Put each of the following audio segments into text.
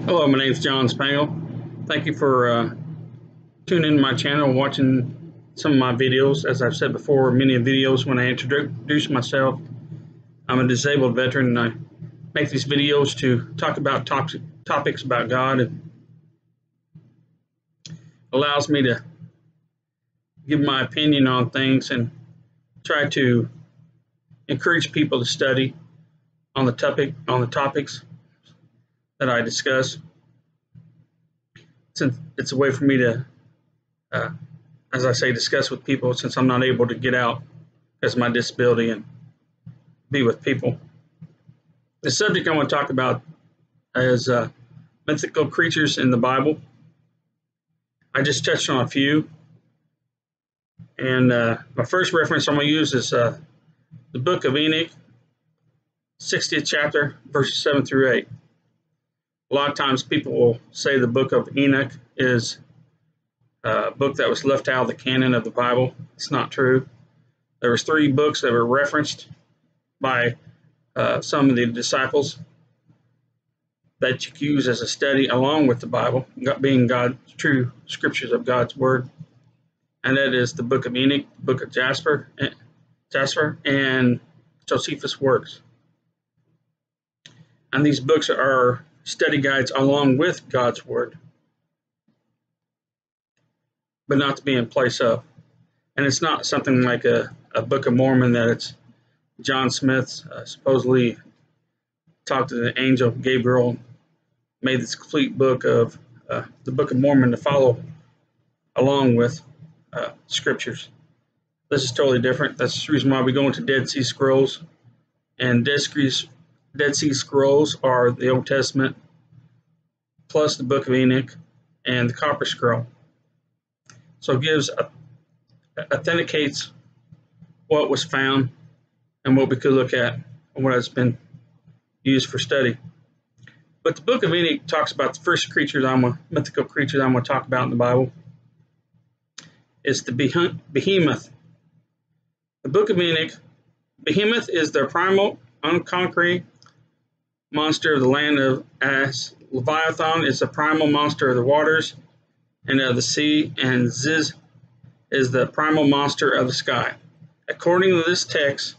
Hello, my name is John Spangle. Thank you for tuning in to my channel and watching some of my videos. As I've said before, many videos when I introduce myself, I'm a disabled veteran and I make these videos to talk about topics about God. It allows me to give my opinion on things and try to encourage people to study on the topics that I discuss. Since it's a way for me to, as I say, discuss with people since I'm not able to get out because of my disability and be with people. The subject I want to talk about is mythical creatures in the Bible. I just touched on a few. And my first reference I'm going to use is the book of Enoch, 60th chapter, verses 7 through 8. A lot of times people will say the book of Enoch is a book that was left out of the canon of the Bible. It's not true. There was 3 books that were referenced by some of the disciples that you can use as a study along with the Bible, being God's true scriptures of God's word. And that is the book of Enoch, the book of Jasper, and Josephus' works. And these books are study guides along with God's word, but not to be in place of. And it's not something like a Book of Mormon that it's John Smith supposedly talked to the angel Gabriel, made this complete book of the Book of Mormon to follow along with scriptures. This is totally different. That's the reason why we go into Dead Sea Scrolls. And Dead Sea Scrolls are the Old Testament plus the book of Enoch and the Copper Scroll. So it authenticates what was found and what we could look at and what has been used for study. But the book of Enoch talks about the first mythical creature that I'm going to talk about in the Bible. It's the behemoth. The book of Enoch, behemoth is the primal, unconquering monster of the land of As. Leviathan is the primal monster of the waters and of the sea, and Ziz is the primal monster of the sky. According to this text,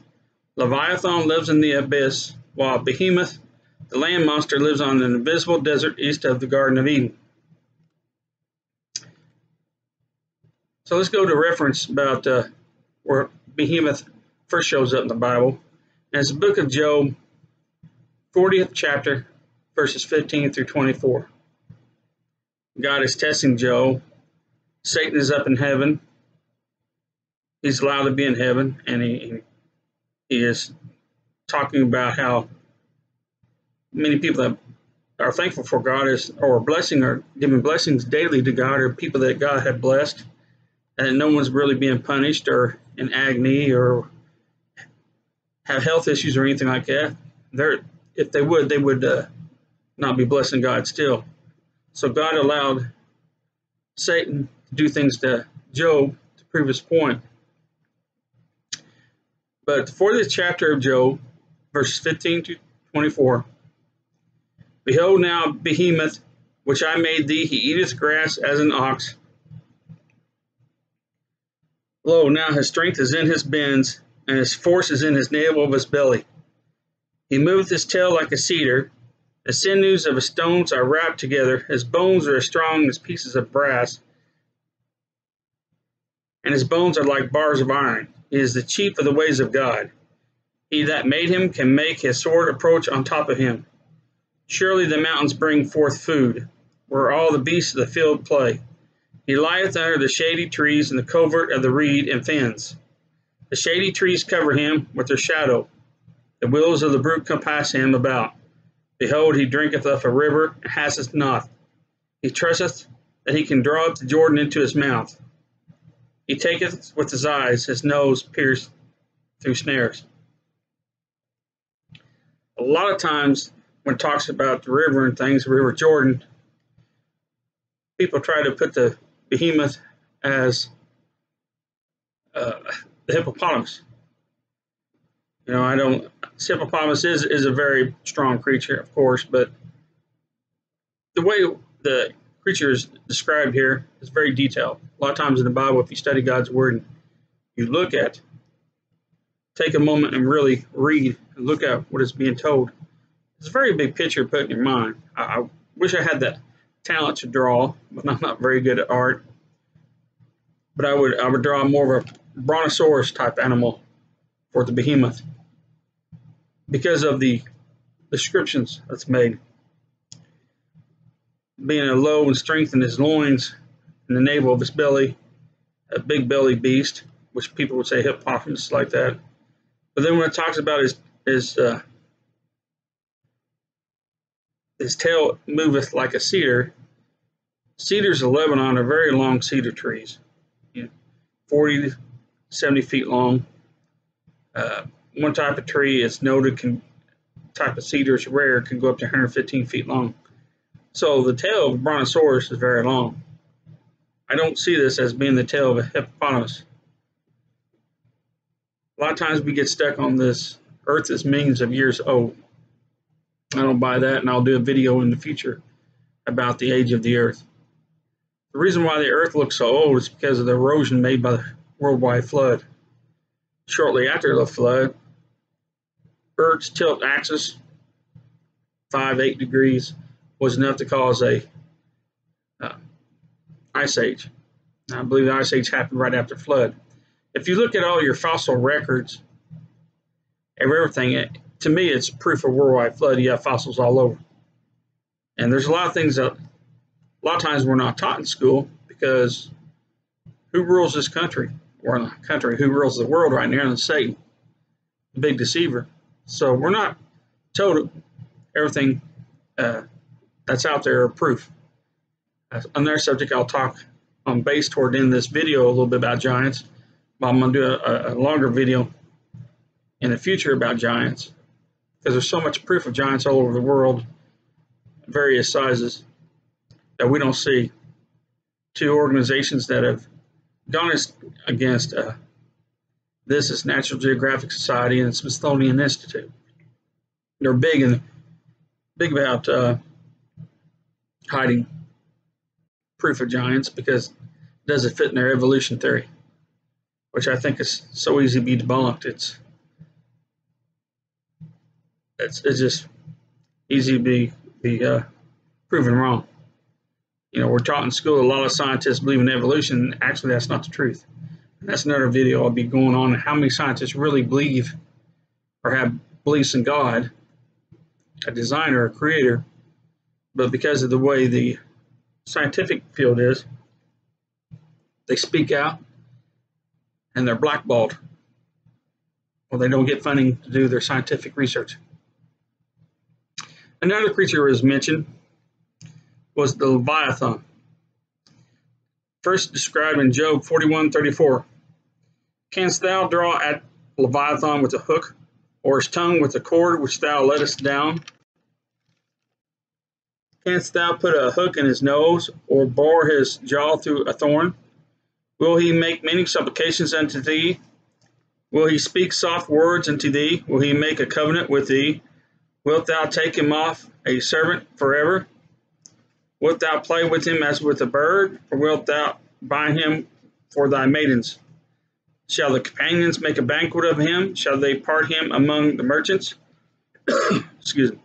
Leviathan lives in the abyss, while Behemoth, the land monster, lives on an invisible desert east of the Garden of Eden. So let's go to reference about where Behemoth first shows up in the Bible. And it's the book of Job, 40th chapter, verses 15 through 24. God is testing Job. Satan is up in heaven. He's allowed to be in heaven, and he is talking about how many people that are thankful for God or giving blessings daily to God are people that God had blessed, and no one's really being punished or in agony or have health issues or anything like that. If they would not be blessing God still. So God allowed Satan to do things to Job to prove his point. But the 40th chapter of Job, verses 15 to 24. Behold now, Behemoth, which I made thee, he eateth grass as an ox. Lo, now his strength is in his bends, and his force is in his navel of his belly. He moveth his tail like a cedar. The sinews of his stones are wrapped together. His bones are as strong as pieces of brass, and his bones are like bars of iron. He is the chief of the ways of God. He that made him can make his sword approach on top of him. Surely the mountains bring forth food, where all the beasts of the field play. He lieth under the shady trees in the covert of the reed and fens. The shady trees cover him with their shadow. The willows of the brook compass him about. Behold, he drinketh of a river, and hasteth not. He trusteth that he can draw up the Jordan into his mouth. He taketh with his eyes, his nose pierced through snares. A lot of times when it talks about the river and things, the River Jordan, people try to put the behemoth as the hippopotamus. You know, I don't. Hippopotamus is a very strong creature, of course, but the way the creature is described here is very detailed. A lot of times in the Bible, if you study God's word and you look at, take a moment and really read and look at what is being told, it's a very big picture put in your mind. I wish I had that talent to draw, but I'm not very good at art. But I would draw more of a brontosaurus type animal for the behemoth because of the descriptions that's made. Being a low and strength in his loins and the navel of his belly, a big belly beast, which people would say hippopotamus like that. But then when it talks about his tail moveth like a cedar, cedars of Lebanon are very long cedar trees, 40 to 70 feet long. One type of tree is noted type of cedar is rare, can go up to 115 feet long. So the tail of a brontosaurus is very long. I don't see this as being the tail of a hippopotamus. A lot of times we get stuck on this Earth is millions of years old. I don't buy that, and I'll do a video in the future about the age of the Earth. The reason why the Earth looks so old is because of the erosion made by the worldwide flood. Shortly after the flood, Earth's tilt axis, 5-8 degrees, was enough to cause a ice age. I believe the ice age happened right after flood. If you look at all your fossil records of everything, to me, it's proof of worldwide flood. You have fossils all over. And there's a lot of things that a lot of times we're not taught in school, because who rules this country? Or in the country, who rules the world right now? It's Satan, the big deceiver. So we're not told everything that's out there are proof. On their subject, I'll talk on base toward in this video a little bit about giants. But I'm going to do a longer video in the future about giants, because there's so much proof of giants all over the world, various sizes, that we don't see. Two organizations that have gone against this is National Geographic Society and Smithsonian Institute. They're big about hiding proof of giants because it doesn't fit in their evolution theory, which I think is so easy to be debunked. It's just easy to be proven wrong. You know, we're taught in school, a lot of scientists believe in evolution. Actually, that's not the truth. And that's another video I'll be going on, how many scientists really believe or have beliefs in God, a designer, a creator, but because of the way the scientific field is, they speak out and they're blackballed, or they don't get funding to do their scientific research. Another creature was mentioned was the Leviathan, first described in Job 41:34. Canst thou draw at Leviathan with a hook, or his tongue with a cord which thou lettest down? Canst thou put a hook in his nose, or bore his jaw through a thorn? Will he make many supplications unto thee? Will he speak soft words unto thee? Will he make a covenant with thee? Wilt thou take him off a servant forever? Wilt thou play with him as with a bird, or wilt thou bind him for thy maidens? Shall the companions make a banquet of him? Shall they part him among the merchants? Excuse me.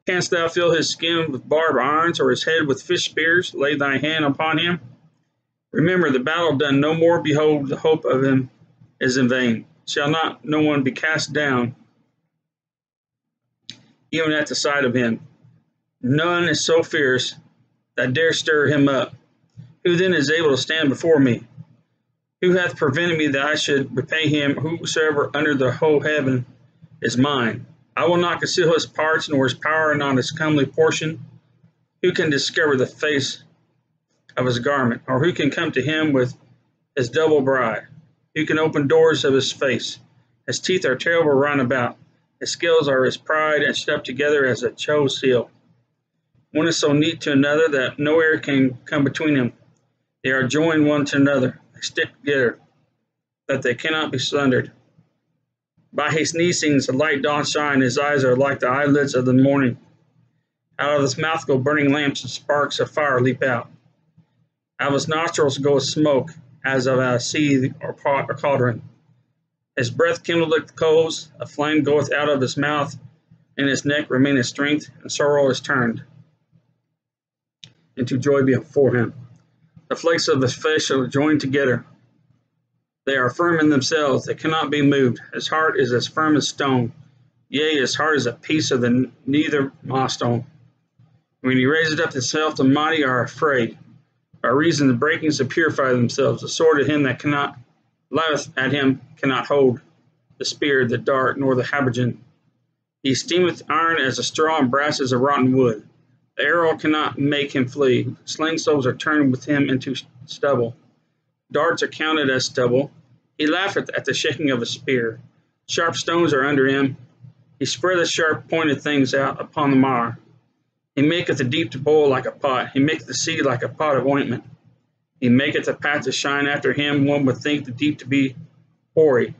Canst thou fill his skin with barbed irons, or his head with fish spears? Lay thy hand upon him. Remember the battle done no more. Behold, the hope of him is in vain. Shall not no one be cast down, even at the sight of him? None is so fierce that dare stir him up. Who then is able to stand before me? Who hath prevented me that I should repay him? Whosoever under the whole heaven is mine. I will not conceal his parts, nor his power, not his comely portion. Who can discover the face of his garment? Or who can come to him with his double bride? Who can open doors of his face? His teeth are terrible round about. His scales are his pride, and shut up together as a chose seal. One is so neat to another that no air can come between them. They are joined one to another. They stick together, that they cannot be sundered. By his sneezings the light doth shine, his eyes are like the eyelids of the morning. Out of his mouth go burning lamps, and sparks of fire leap out. Out of his nostrils goeth smoke, as of a sea or pot or cauldron. His breath kindleth the coals, a flame goeth out of his mouth, in his neck remaineth strength, and sorrow is turned into joy before him. The flakes of his flesh are joined together. They are firm in themselves, they cannot be moved. His heart is as firm as stone, yea, his heart is a piece of the nether milestone. When he raises up himself, the mighty are afraid. By reason the breakings to purify themselves. The sword of him that cannot laugh at him cannot hold the spear, the dart, nor the habergeon. He esteemeth iron as a straw, and brass as a rotten wood. The arrow cannot make him flee. Slingstones are turned with him into stubble. Darts are counted as stubble. He laugheth at the shaking of a spear. Sharp stones are under him. He spreadeth sharp pointed things out upon the mire. He maketh the deep to boil like a pot. He maketh the sea like a pot of ointment. He maketh the path to shine after him. One would think the deep to be hoary.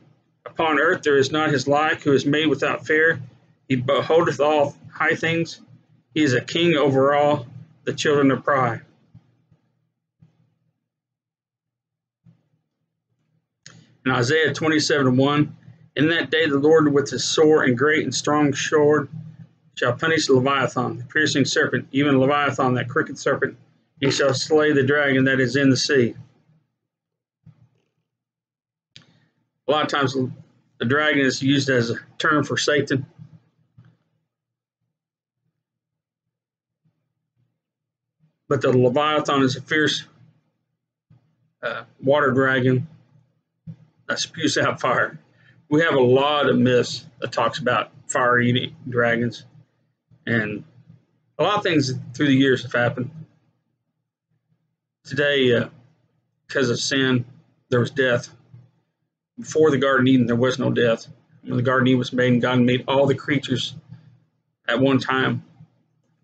Upon earth there is not his like, who is made without fear. He beholdeth all high things. He is a king over all the children of pride. In Isaiah 27:1, in that day the Lord with his sore and great and strong sword shall punish Leviathan, the piercing serpent, even Leviathan, that crooked serpent. He shall slay the dragon that is in the sea. A lot of times the dragon is used as a term for Satan. But the Leviathan is a fierce water dragon that spews out fire. We have a lot of myths that talks about fire-eating dragons. And a lot of things through the years have happened. Today, because of sin, there was death. Before the Garden of Eden, there was no death. When the Garden of Eden was made, God made all the creatures at one time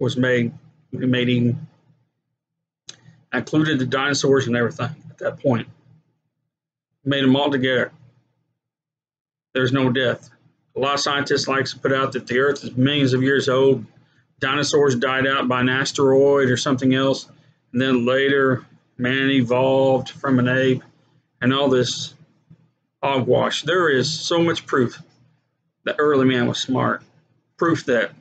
was made. He made Eden. Included the dinosaurs and everything at that point. Made them all together. There's no death. A lot of scientists like to put out that the Earth is millions of years old. Dinosaurs died out by an asteroid or something else. And then later, man evolved from an ape and all this hogwash. There is so much proof that early man was smart. Proof that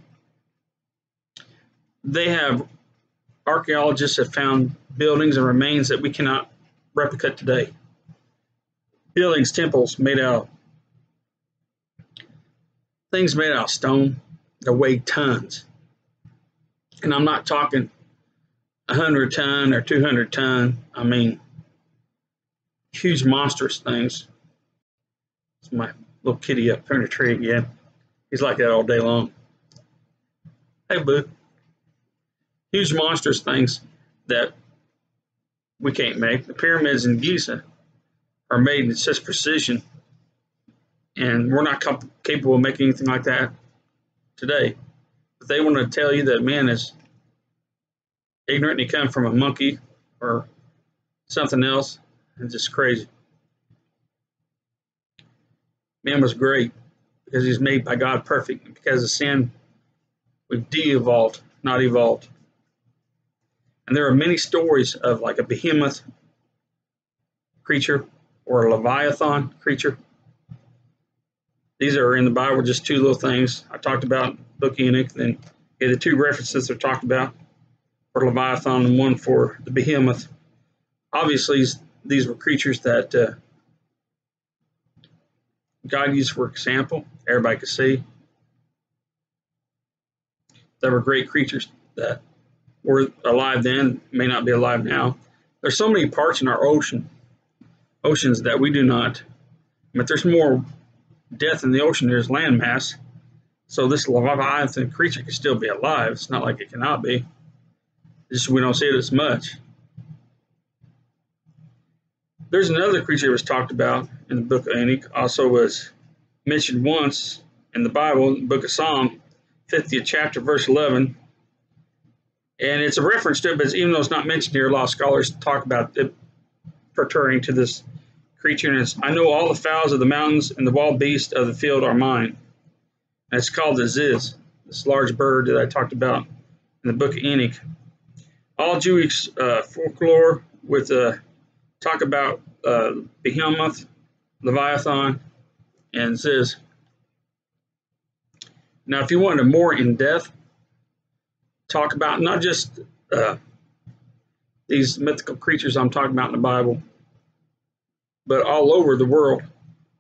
archaeologists have found buildings and remains that we cannot replicate today. Buildings, temples made out, things made out of stone that weigh tons. And I'm not talking 100 ton or 200 ton. I mean, huge monstrous things. It's my little kitty up there in the tree again. He's like that all day long. Hey, boo. Huge monstrous things that we can't make. The pyramids in Giza are made in such precision, and we're not capable of making anything like that today. But they want to tell you that man is ignorant and he comes from a monkey or something else. It's just crazy. Man was great because he's made by God perfect. And because of sin, we've de-evolved, not evolved. And there are many stories of like a behemoth creature or a leviathan creature. These are in the Bible, just two little things. I talked about Book Enoch, then the two references are talked about for leviathan and one for the behemoth. Obviously, these were creatures that God used for example. Everybody could see. They were great creatures that were alive then, may not be alive now. There's so many parts in our oceans that we do not. But there's more death in the ocean than there's land mass. So this leviathan creature can still be alive. It's not like it cannot be. It's just we don't see it as much. There's another creature that was talked about in the book of Enoch, also was mentioned once in the Bible, in the book of Psalm, 50th chapter, verse 11. And it's a reference to it, but even though it's not mentioned here, a lot of scholars talk about it pertaining to this creature, and it's, I know all the fowls of the mountains and the wild beasts of the field are mine. And it's called the Ziz, this large bird that I talked about in the book of Enoch. All Jewish folklore with talk about Behemoth, Leviathan, and Ziz. Now, if you want a more in-depth talk about not just these mythical creatures I'm talking about in the Bible, but all over the world,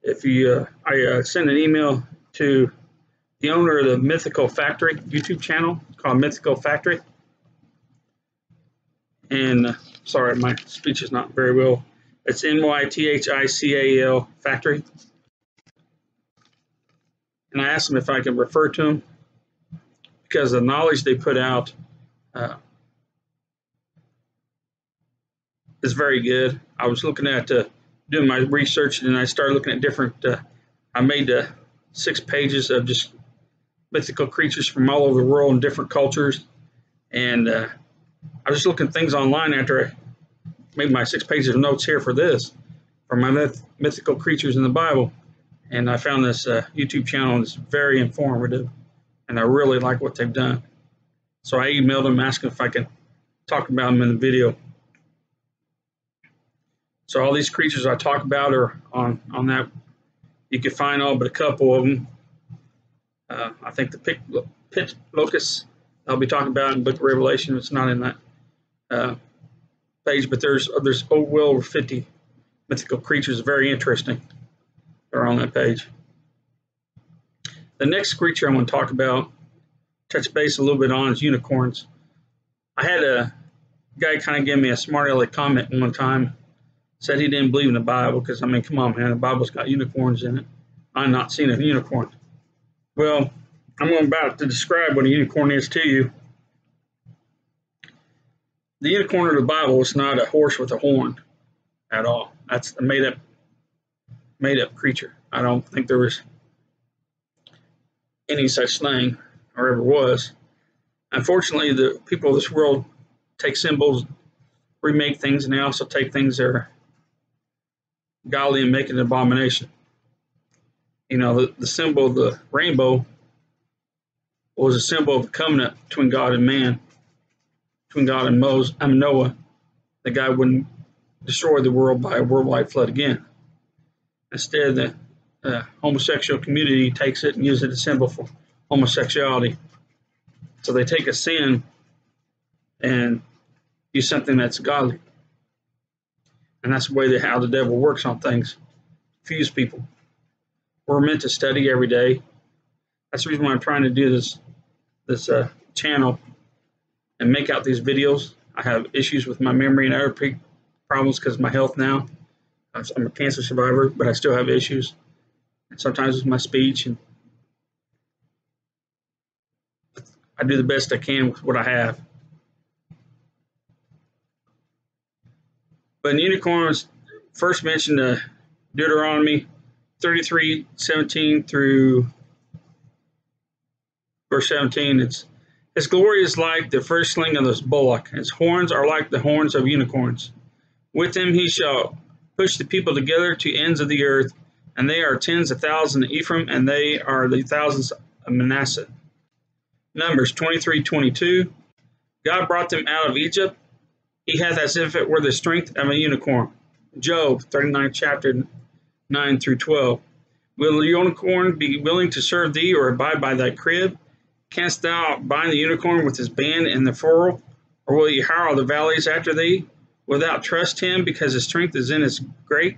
if you, I send an email to the owner of the Mythical Factory YouTube channel called Mythical Factory. And sorry, my speech is not very well. It's Mythical Factory. And I asked them if I could refer to them because the knowledge they put out is very good. I was looking at doing my research, and I started looking at different. I made 6 pages of just mythical creatures from all over the world and different cultures, and I was just looking at things online after I made my 6 pages of notes here for this, for my mythical creatures in the Bible, and I found this YouTube channel that's very informative, and I really like what they've done. So I emailed them asking if I could talk about them in the video. So all these creatures I talk about are on that. You can find all but a couple of them. I think the pit locust I'll be talking about in the book of Revelation. It's not in that page, but there's well over 50 mythical creatures. Very interesting. They're on that page. The next creature I'm going to talk about, touch base a little bit on, is unicorns. I had a guy kind of give me a smart aleck comment one time. Said he didn't believe in the Bible because, I mean, come on, man, the Bible's got unicorns in it. I've not seen a unicorn. Well, I'm about to describe what a unicorn is to you. The unicorn of the Bible is not a horse with a horn at all. That's a made up creature. I don't think there was any such thing or ever was. Unfortunately, the people of this world take symbols, remake things, and they also take things that are godly and make it an abomination. You know, the symbol of the rainbow was a symbol of the covenant between God and man, between God and Noah, that God wouldn't destroy the world by a worldwide flood again. Instead, the homosexual community takes it and uses it as a symbol for homosexuality. So they take a sin and use something that's godly. And that's the way how the devil works on things. Confuse people. We're meant to study every day. That's the reason why I'm trying to do this channel and make out these videos. I have issues with my memory and other problems because of my health now. I'm a cancer survivor, but I still have issues. And sometimes with my speech, and I do the best I can with what I have. But in unicorns, first mentioned Deuteronomy 33:17 through verse 17. His glory is like the firstling of this bullock. His horns are like the horns of unicorns. With him he shall push the people together to ends of the earth, and they are tens of thousands of Ephraim, and they are the thousands of Manasseh. Numbers 23:22. God brought them out of Egypt. He hath as if it were the strength of a unicorn. Job 39 chapter 9 through 12. Will the unicorn be willing to serve thee or abide by thy crib? Canst thou bind the unicorn with his band in the furrow? Or will he harrow the valleys after thee? Wilt thou trust him because his strength is great?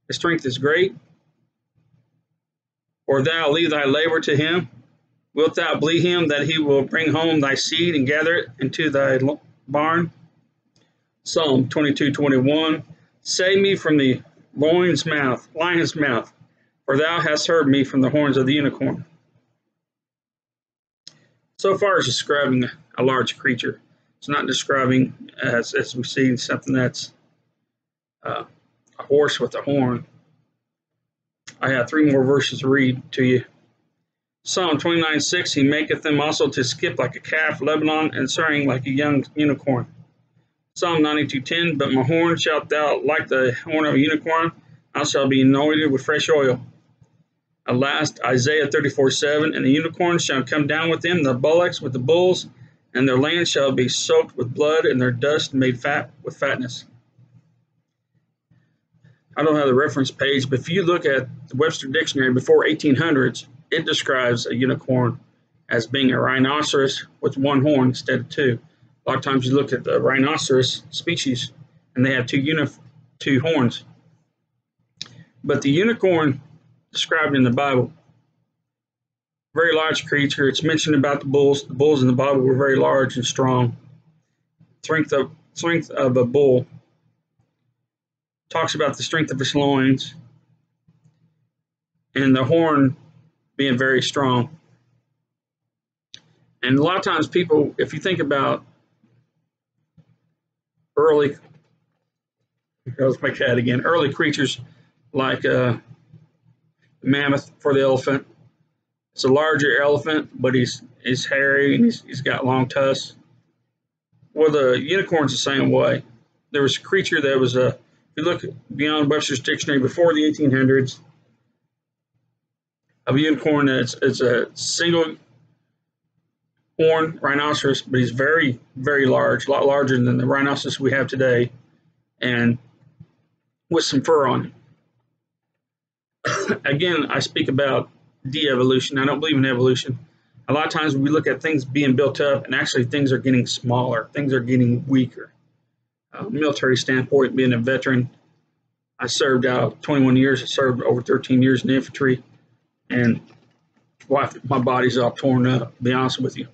His strength is great. Or thou leave thy labor to him? Wilt thou believe him that he will bring home thy seed and gather it into thy barn? Psalm 22:21. Save me from the lion's mouth, for thou hast heard me from the horns of the unicorn. So far as describing a large creature, it's not describing, as we see, something that's a horse with a horn. I have 3 more verses to read to you. Psalm 29:6. He maketh them also to skip like a calf, Lebanon, and soaring like a young unicorn. Psalm 92:10, but my horn shalt thou like the horn of a unicorn, I shall be anointed with fresh oil. At last, Isaiah 34:7, and the unicorns shall come down with them, the bullocks with the bulls, and their land shall be soaked with blood, and their dust made fat with fatness. I don't have the reference page, but if you look at the Webster Dictionary before 1800s, it describes a unicorn as being a rhinoceros with one horn instead of two. A lot of times you look at the rhinoceros species, and they have two horns. But the unicorn described in the Bible, very large creature. It's mentioned about the bulls. The bulls in the Bible were very large and strong. Strength of a bull talks about the strength of his loins and the horn being very strong. And a lot of times people, if you think about early creatures like mammoth for the elephant. It's a larger elephant, but he's hairy and he's got long tusks. Well, the unicorn's the same way. There was a creature that was if you look beyond Webster's Dictionary before the 1800s, a unicorn it's a single horn rhinoceros, but he's very, very large, a lot larger than the rhinoceros we have today, and with some fur on him. Again, I speak about de-evolution. I don't believe in evolution. A lot of times we look at things being built up, and actually things are getting smaller. Things are getting weaker. Military standpoint, being a veteran, I served out 21 years. I served over 13 years in the infantry, and my body's all torn up, to be honest with you.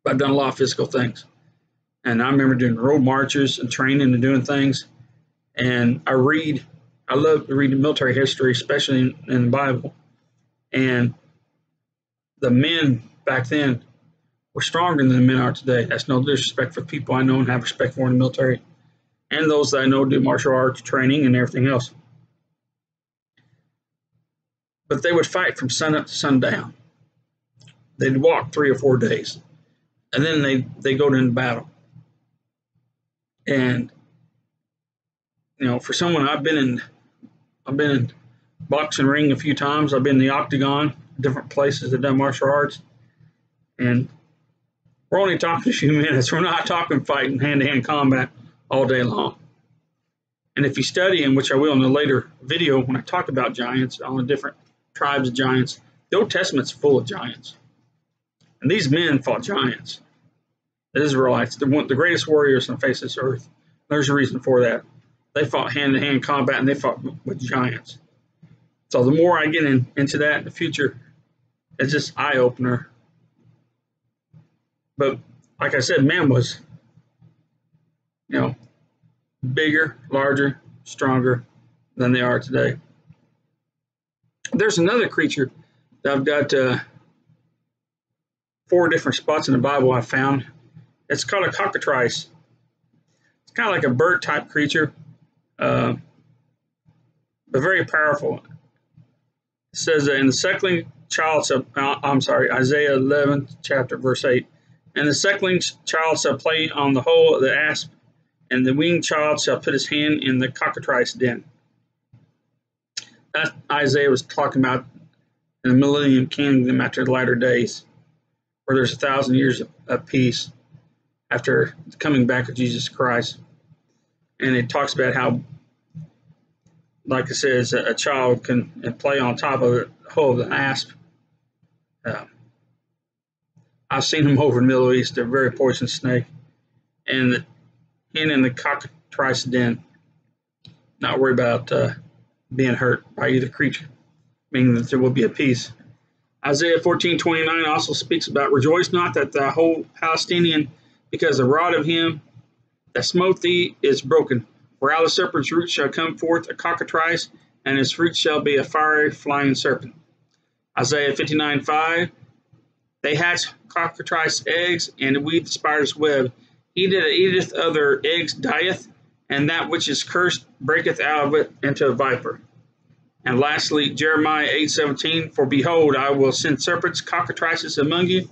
But I've done a lot of physical things. And I remember doing road marches and training and doing things. And I love reading military history, especially in the Bible. And the men back then were stronger than the men are today. That's no disrespect for people I know and have respect for in the military, and those that I know do martial arts training and everything else. But they would fight from sun up to sundown. They'd walk 3 or 4 days, and then they go into battle. And for someone, I've been in boxing ring a few times. I've been in the octagon, different places that done martial arts, and we're only talking a few minutes. We're not talking fighting hand-to-hand combat all day long. And if you study, and which I will in a later video when I talk about giants, on the different tribes of giants, the Old Testament's full of giants. And these men fought giants. The Israelites, the greatest warriors on the face of this earth. There's a reason for that. They fought hand-to-hand combat, and they fought with giants. So the more I get into that in the future, it's just eye-opener. But like I said, man was, bigger, larger, stronger than they are today. There's another creature that I've got 4 different spots in the Bible I found. It's called a cockatrice. It's kind of like a bird-type creature, but very powerful. It says that in the suckling child shall, Isaiah 11, chapter, verse 8. And the suckling child shall play on the hole of the asp, and the weaned child shall put his hand in the cockatrice den. That Isaiah was talking about in the millennium kingdom after the latter days, where there's 1,000 years of peace after the coming back of Jesus Christ. And it talks about how, like it says, a child can play on top of the hole of the asp. I've seen them over in the Middle East. They're a very poisonous snake. And the hen in the cockatrice den, not worry about being hurt by either creature, meaning that there will be a peace. Isaiah 14:29 also speaks about, rejoice not that the whole Palestinian, because the rod of him that smote thee is broken. For out of the serpent's root shall come forth a cockatrice, and his fruit shall be a fiery flying serpent. Isaiah 59:5, they hatch cockatrice eggs, and weave the spider's web. He that eateth of their eggs dieth, and that which is cursed breaketh out of it into a viper. And lastly, Jeremiah 8:17, for behold, I will send serpents, cockatrices among you,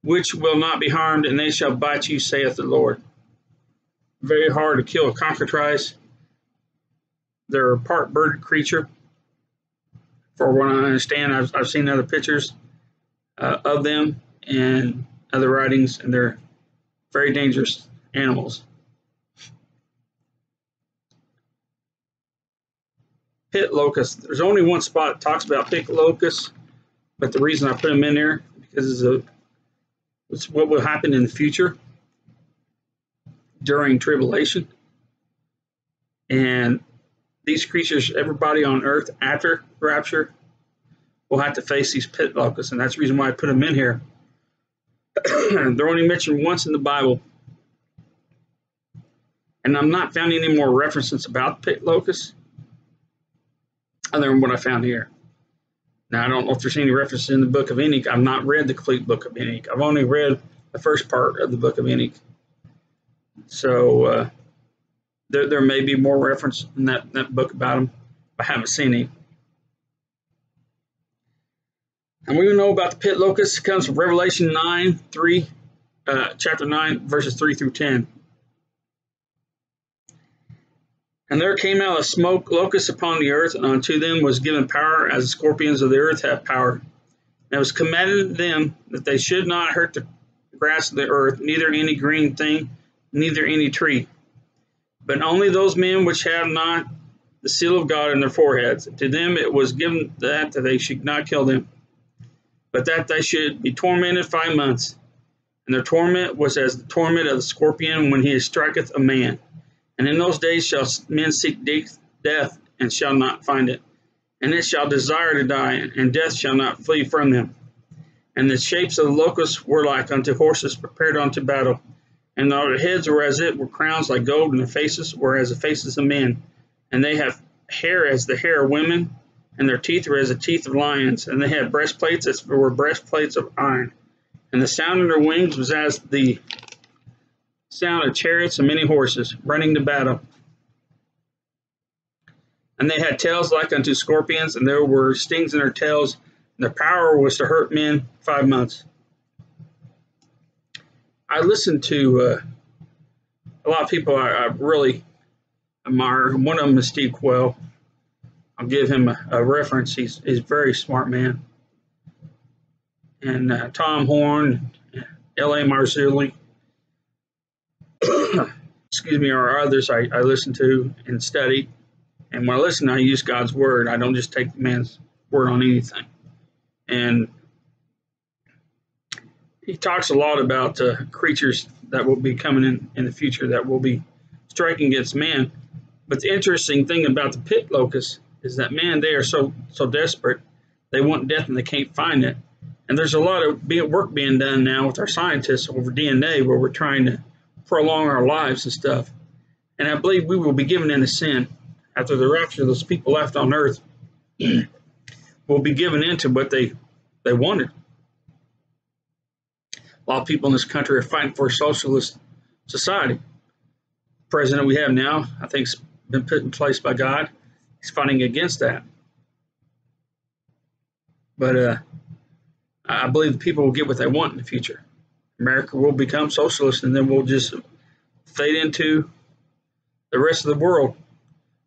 which will not be harmed, and they shall bite you, saith the Lord. very hard to kill a cockatrice. They're a part bird creature. For what I understand, I've seen other pictures of them and other writings, and they're very dangerous animals. Pit locust. There's only one spot that talks about pit locusts, but the reason I put them in there because it's what will happen in the future during tribulation. And these creatures, everybody on earth after rapture, will have to face these pit locusts, and that's the reason why I put them in here. They're only mentioned once in the Bible, and I'm not finding any more references about pit locusts other than what I found here. Now, I don't know if there's any references in the book of Enoch. I've not read the complete book of Enoch. I've only read the first part of the book of Enoch. So there may be more reference in that book about them. I haven't seen any. And we know about the pit locusts. It comes from Revelation 9:3, chapter 9, verses 3 through 10. And there came out a smoke locust upon the earth, and unto them was given power as the scorpions of the earth have power. And it was commanded them that they should not hurt the grass of the earth, neither any green thing, neither any tree, but only those men which have not the seal of God in their foreheads. To them it was given that they should not kill them, but that they should be tormented 5 months. And their torment was as the torment of the scorpion when he striketh a man. And in those days shall men seek death, and shall not find it. And it shall desire to die, and death shall not flee from them. And the shapes of the locusts were like unto horses prepared unto battle. And their heads were as it were crowns like gold, and their faces were as the faces of men. And they have hair as the hair of women, and their teeth were as the teeth of lions. And they had breastplates as were breastplates of iron. And the sound of their wings was as the sound of chariots and many horses running to battle. And they had tails like unto scorpions, and there were stings in their tails, and their power was to hurt men 5 months. I listened to a lot of people I really admire. One of them is Steve Quayle. I'll give him a reference. He's a very smart man. And Tom Horn, L.A. Marzulli, excuse me, or others I listen to and study. And when I listen, I use God's word. I don't just take the man's word on anything. And he talks a lot about creatures that will be coming in the future that will be striking against man. But the interesting thing about the pit locusts is that, man, they are so desperate. They want death and they can't find it. And there's a lot of work being done now with our scientists over DNA where we're trying to prolong our lives and stuff. And I believe we will be given into sin after the rapture. Those people left on earth will be given into what they wanted. A lot of people in this country are fighting for a socialist society. The president we have now, I think, has been put in place by God. He's fighting against that. But I believe the people will get what they want in the future. America will become socialist, and then we'll just fade into the rest of the world.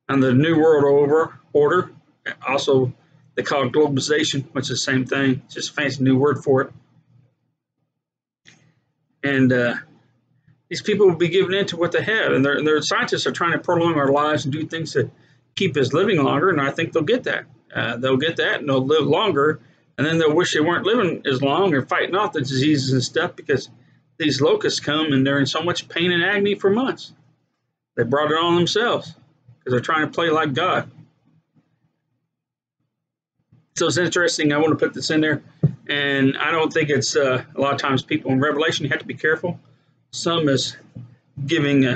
And the New World Order, also they call it globalization, which is the same thing, just a fancy new word for it. And these people will be given into what they have, and their scientists are trying to prolong our lives and do things to keep us living longer, and I think they'll get that. They'll get that, and they'll live longer, and then they'll wish they weren't living as long or fighting off the diseases and stuff because these locusts come and they're in so much pain and agony for months. They brought it on themselves because they're trying to play like God. So it's interesting. I want to put this in there. And I don't think it's a lot of times people in Revelation, you have to be careful. Some is giving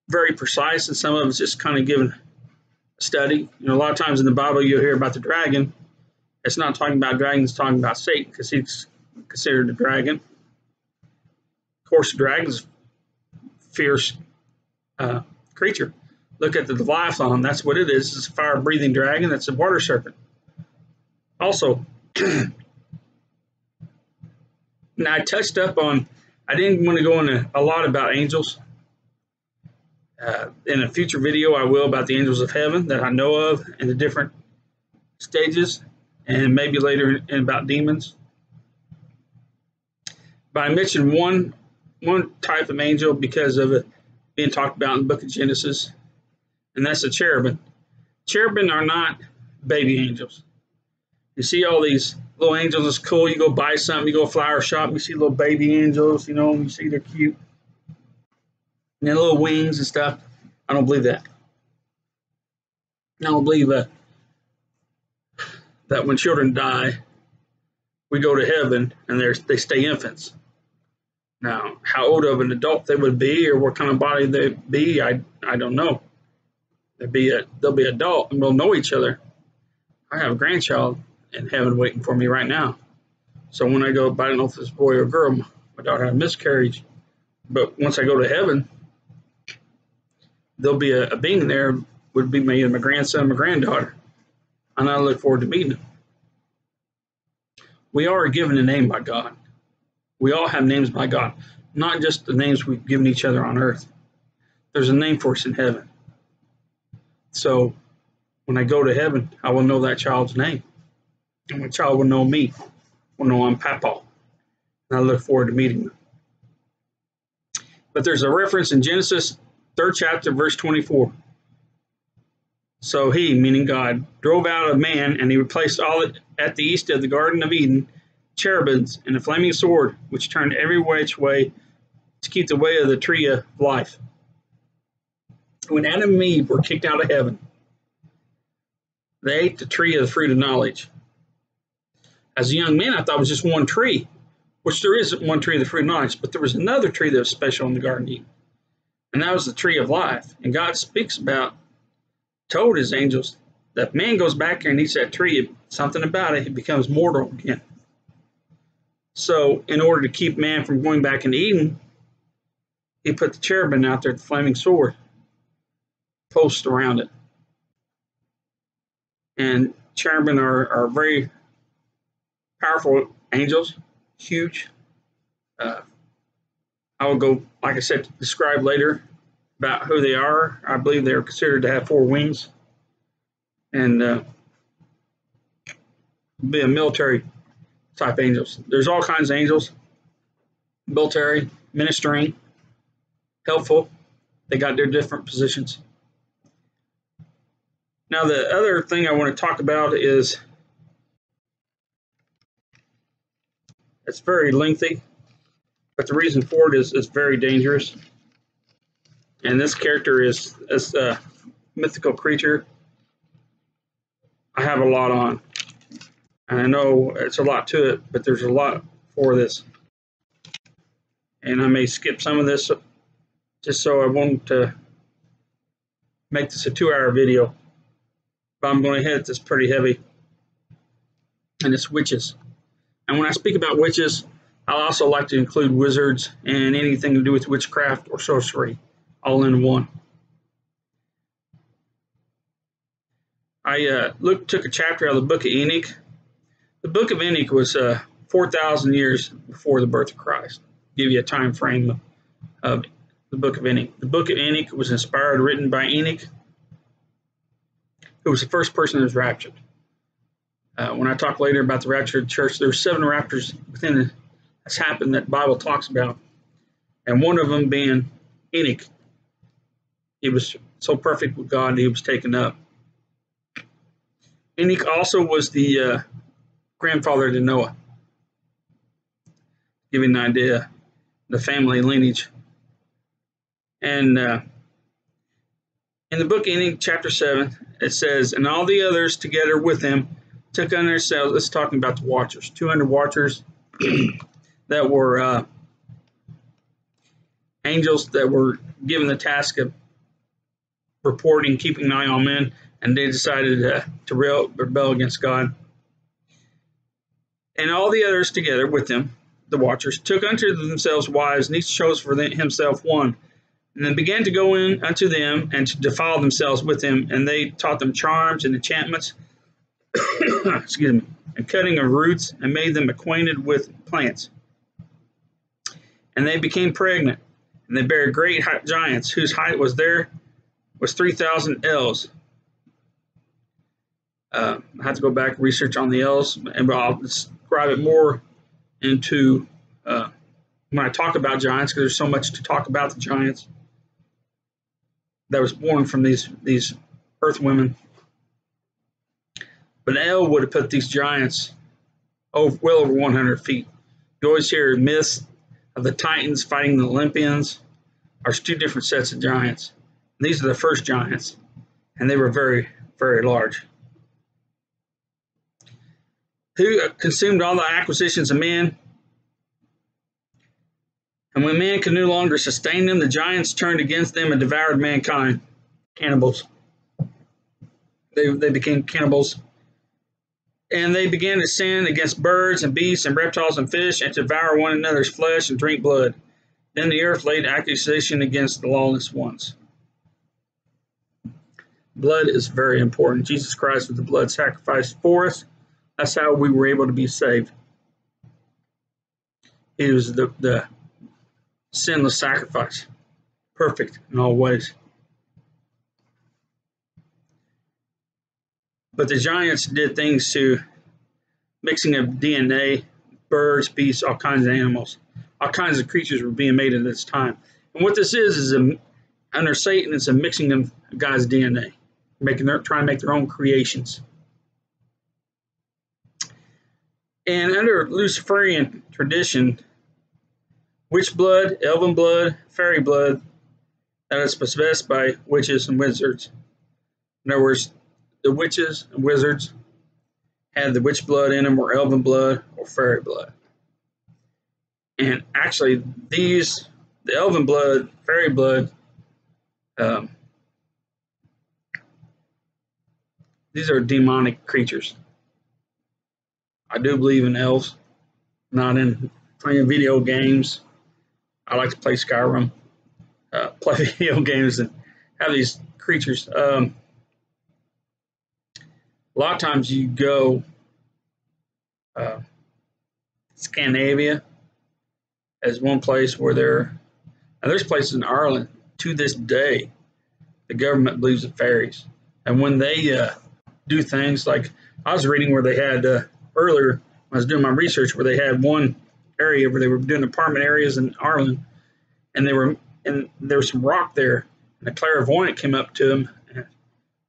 very precise, and some of it's just kind of giving a study. You know, a lot of times in the Bible, you'll hear about the dragon. It's not talking about dragons, it's talking about Satan because he's considered a dragon. Of course, the dragon's a fierce creature. Look at the Leviathan. That's what it is. It's a fire-breathing dragon. That's a water serpent. Also, now I touched up on, I didn't want to go into a lot about angels In a future video, I will about the angels of heaven that I know of in the different stages, and maybe later in about demons. But I mentioned one type of angel because of it being talked about in the book of Genesis, and that's the cherubim. Cherubim are not baby angels. You see all these little angels, it's cool. You go buy something, you go to a flower shop, you see little baby angels, you know, you see they're cute. And their little wings and stuff. I don't believe that. I don't believe that when children die, we go to heaven and they stay infants. Now, how old of an adult they would be or what kind of body they'd be, I don't know. They'll be adult and we'll know each other. I have a grandchild in heaven waiting for me right now. So when I go, I don't know if it's a boy or girl, my daughter had a miscarriage. But once I go to heaven, there'll be a being there, would be me and my grandson, my granddaughter. And I look forward to meeting them. We are given a name by God. We all have names by God, not just the names we've given each other on earth. There's a name for us in heaven. So when I go to heaven, I will know that child's name. And my child will know me, will know I'm Papa. And I look forward to meeting them. But there's a reference in Genesis 3rd chapter, verse 24. So he, meaning God, drove out a man, and he replaced all at the east of the Garden of Eden, cherubims and a flaming sword, which turned every which way to keep the way of the tree of life. When Adam and Eve were kicked out of heaven, they ate the tree of the fruit of knowledge. As a young man, I thought it was just one tree, which there isn't one tree of the fruit of knowledge, but there was another tree that was special in the Garden of Eden, and that was the tree of life. And God told his angels that man goes back there and eats that tree, something about it, it becomes mortal again. So in order to keep man from going back into Eden, he put the cherubim out there, the flaming sword, posts around it. And cherubim are very powerful angels, huge. I will go, like I said, describe later about who they are. I believe they are considered to have 4 wings and be a military type angels. There's all kinds of angels, military, ministering, helpful. They got their different positions. Now, the other thing I want to talk about is, it's very lengthy, but the reason for it is it's very dangerous. And this character is a mythical creature. I have a lot on. And I know it's a lot to it, but there's a lot for this. And I may skip some of this just so I won't make this a 2-hour video. But I'm going to hit this pretty heavy. And it's witches. And when I speak about witches, I also like to include wizards and anything to do with witchcraft or sorcery, all in one. I took a chapter out of the book of Enoch. The book of Enoch was 4,000 years before the birth of Christ. Give you a time frame of the book of Enoch. The book of Enoch was inspired, written by Enoch, who was the first person that was raptured. When I talk later about the rapture of the church, there were 7 raptures within that's happened that the Bible talks about, and one of them being Enoch. He was so perfect with God, he was taken up. Enoch also was the grandfather to Noah. Give you an idea, the family lineage. And in the book of Enoch, chapter 7, it says, and all the others together with him took on themselves, it's talking about the watchers, 200 watchers that were angels that were given the task of reporting, keeping an eye on men, and they decided to rebel against God. And all the others together with them, the watchers, took unto themselves wives, and each chose for himself one, and then began to go in unto them and to defile themselves with them, and they taught them charms and enchantments, excuse me, and cutting of roots, and made them acquainted with plants. And they became pregnant, And they buried great giants whose height was 3,000 ells. I have to go back and research on the ells, and I'll describe it more into when I talk about giants, because there's so much to talk about the giants that was born from these earth women. But El would have put these giants well over 100 feet. You always hear myths of the Titans fighting the Olympians. There's two different sets of giants. These are the first giants, and they were very, very large. Who consumed all the acquisitions of man? And when man could no longer sustain them, the giants turned against them and devoured mankind. Cannibals. They became cannibals. And they began to sin against birds and beasts and reptiles and fish, and to devour one another's flesh and drink blood. Then the earth laid accusation against the lawless ones. Blood is very important. Jesus Christ was the blood sacrifice for us. That's how we were able to be saved. He was the sinless sacrifice, perfect in all ways. But the giants did things to mixing of DNA, birds, beasts, all kinds of animals. All kinds of creatures were being made at this time. And what this is under Satan, it's a mixing of God's DNA, trying to make their own creations. And under Luciferian tradition, witch blood, elven blood, fairy blood, that is possessed by witches and wizards. In other words, the witches and wizards had the witch blood in them, or elven blood, or fairy blood. And actually, the elven blood, fairy blood, these are demonic creatures. I do believe in elves, not in playing video games. I like to play Skyrim, play video games, and have these creatures. A lot of times you go Scandinavia as one place where there's places in Ireland to this day the government believes in fairies, and when they do things like, I was reading where they had earlier when I was doing my research, where they had one area where they were doing apartment areas in Ireland, and there was some rock there, and a clairvoyant came up to them and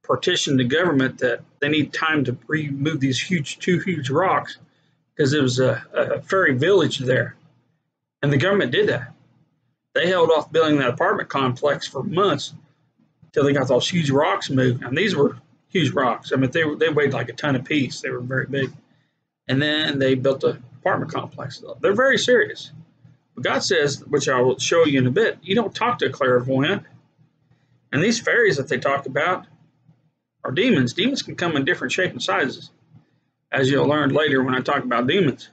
petitioned the government that they need time to remove these two huge rocks, because there was a fairy village there. And the government did that. They held off building that apartment complex for months until they got those huge rocks moved. And these were huge rocks. I mean, they weighed like a ton apiece. They were very big. And then they built the apartment complex. They're very serious. But God says, which I will show you in a bit, you don't talk to a clairvoyant. And these fairies that they talk about are demons. Demons can come in different shapes and sizes, as you'll learn later when I talk about demons.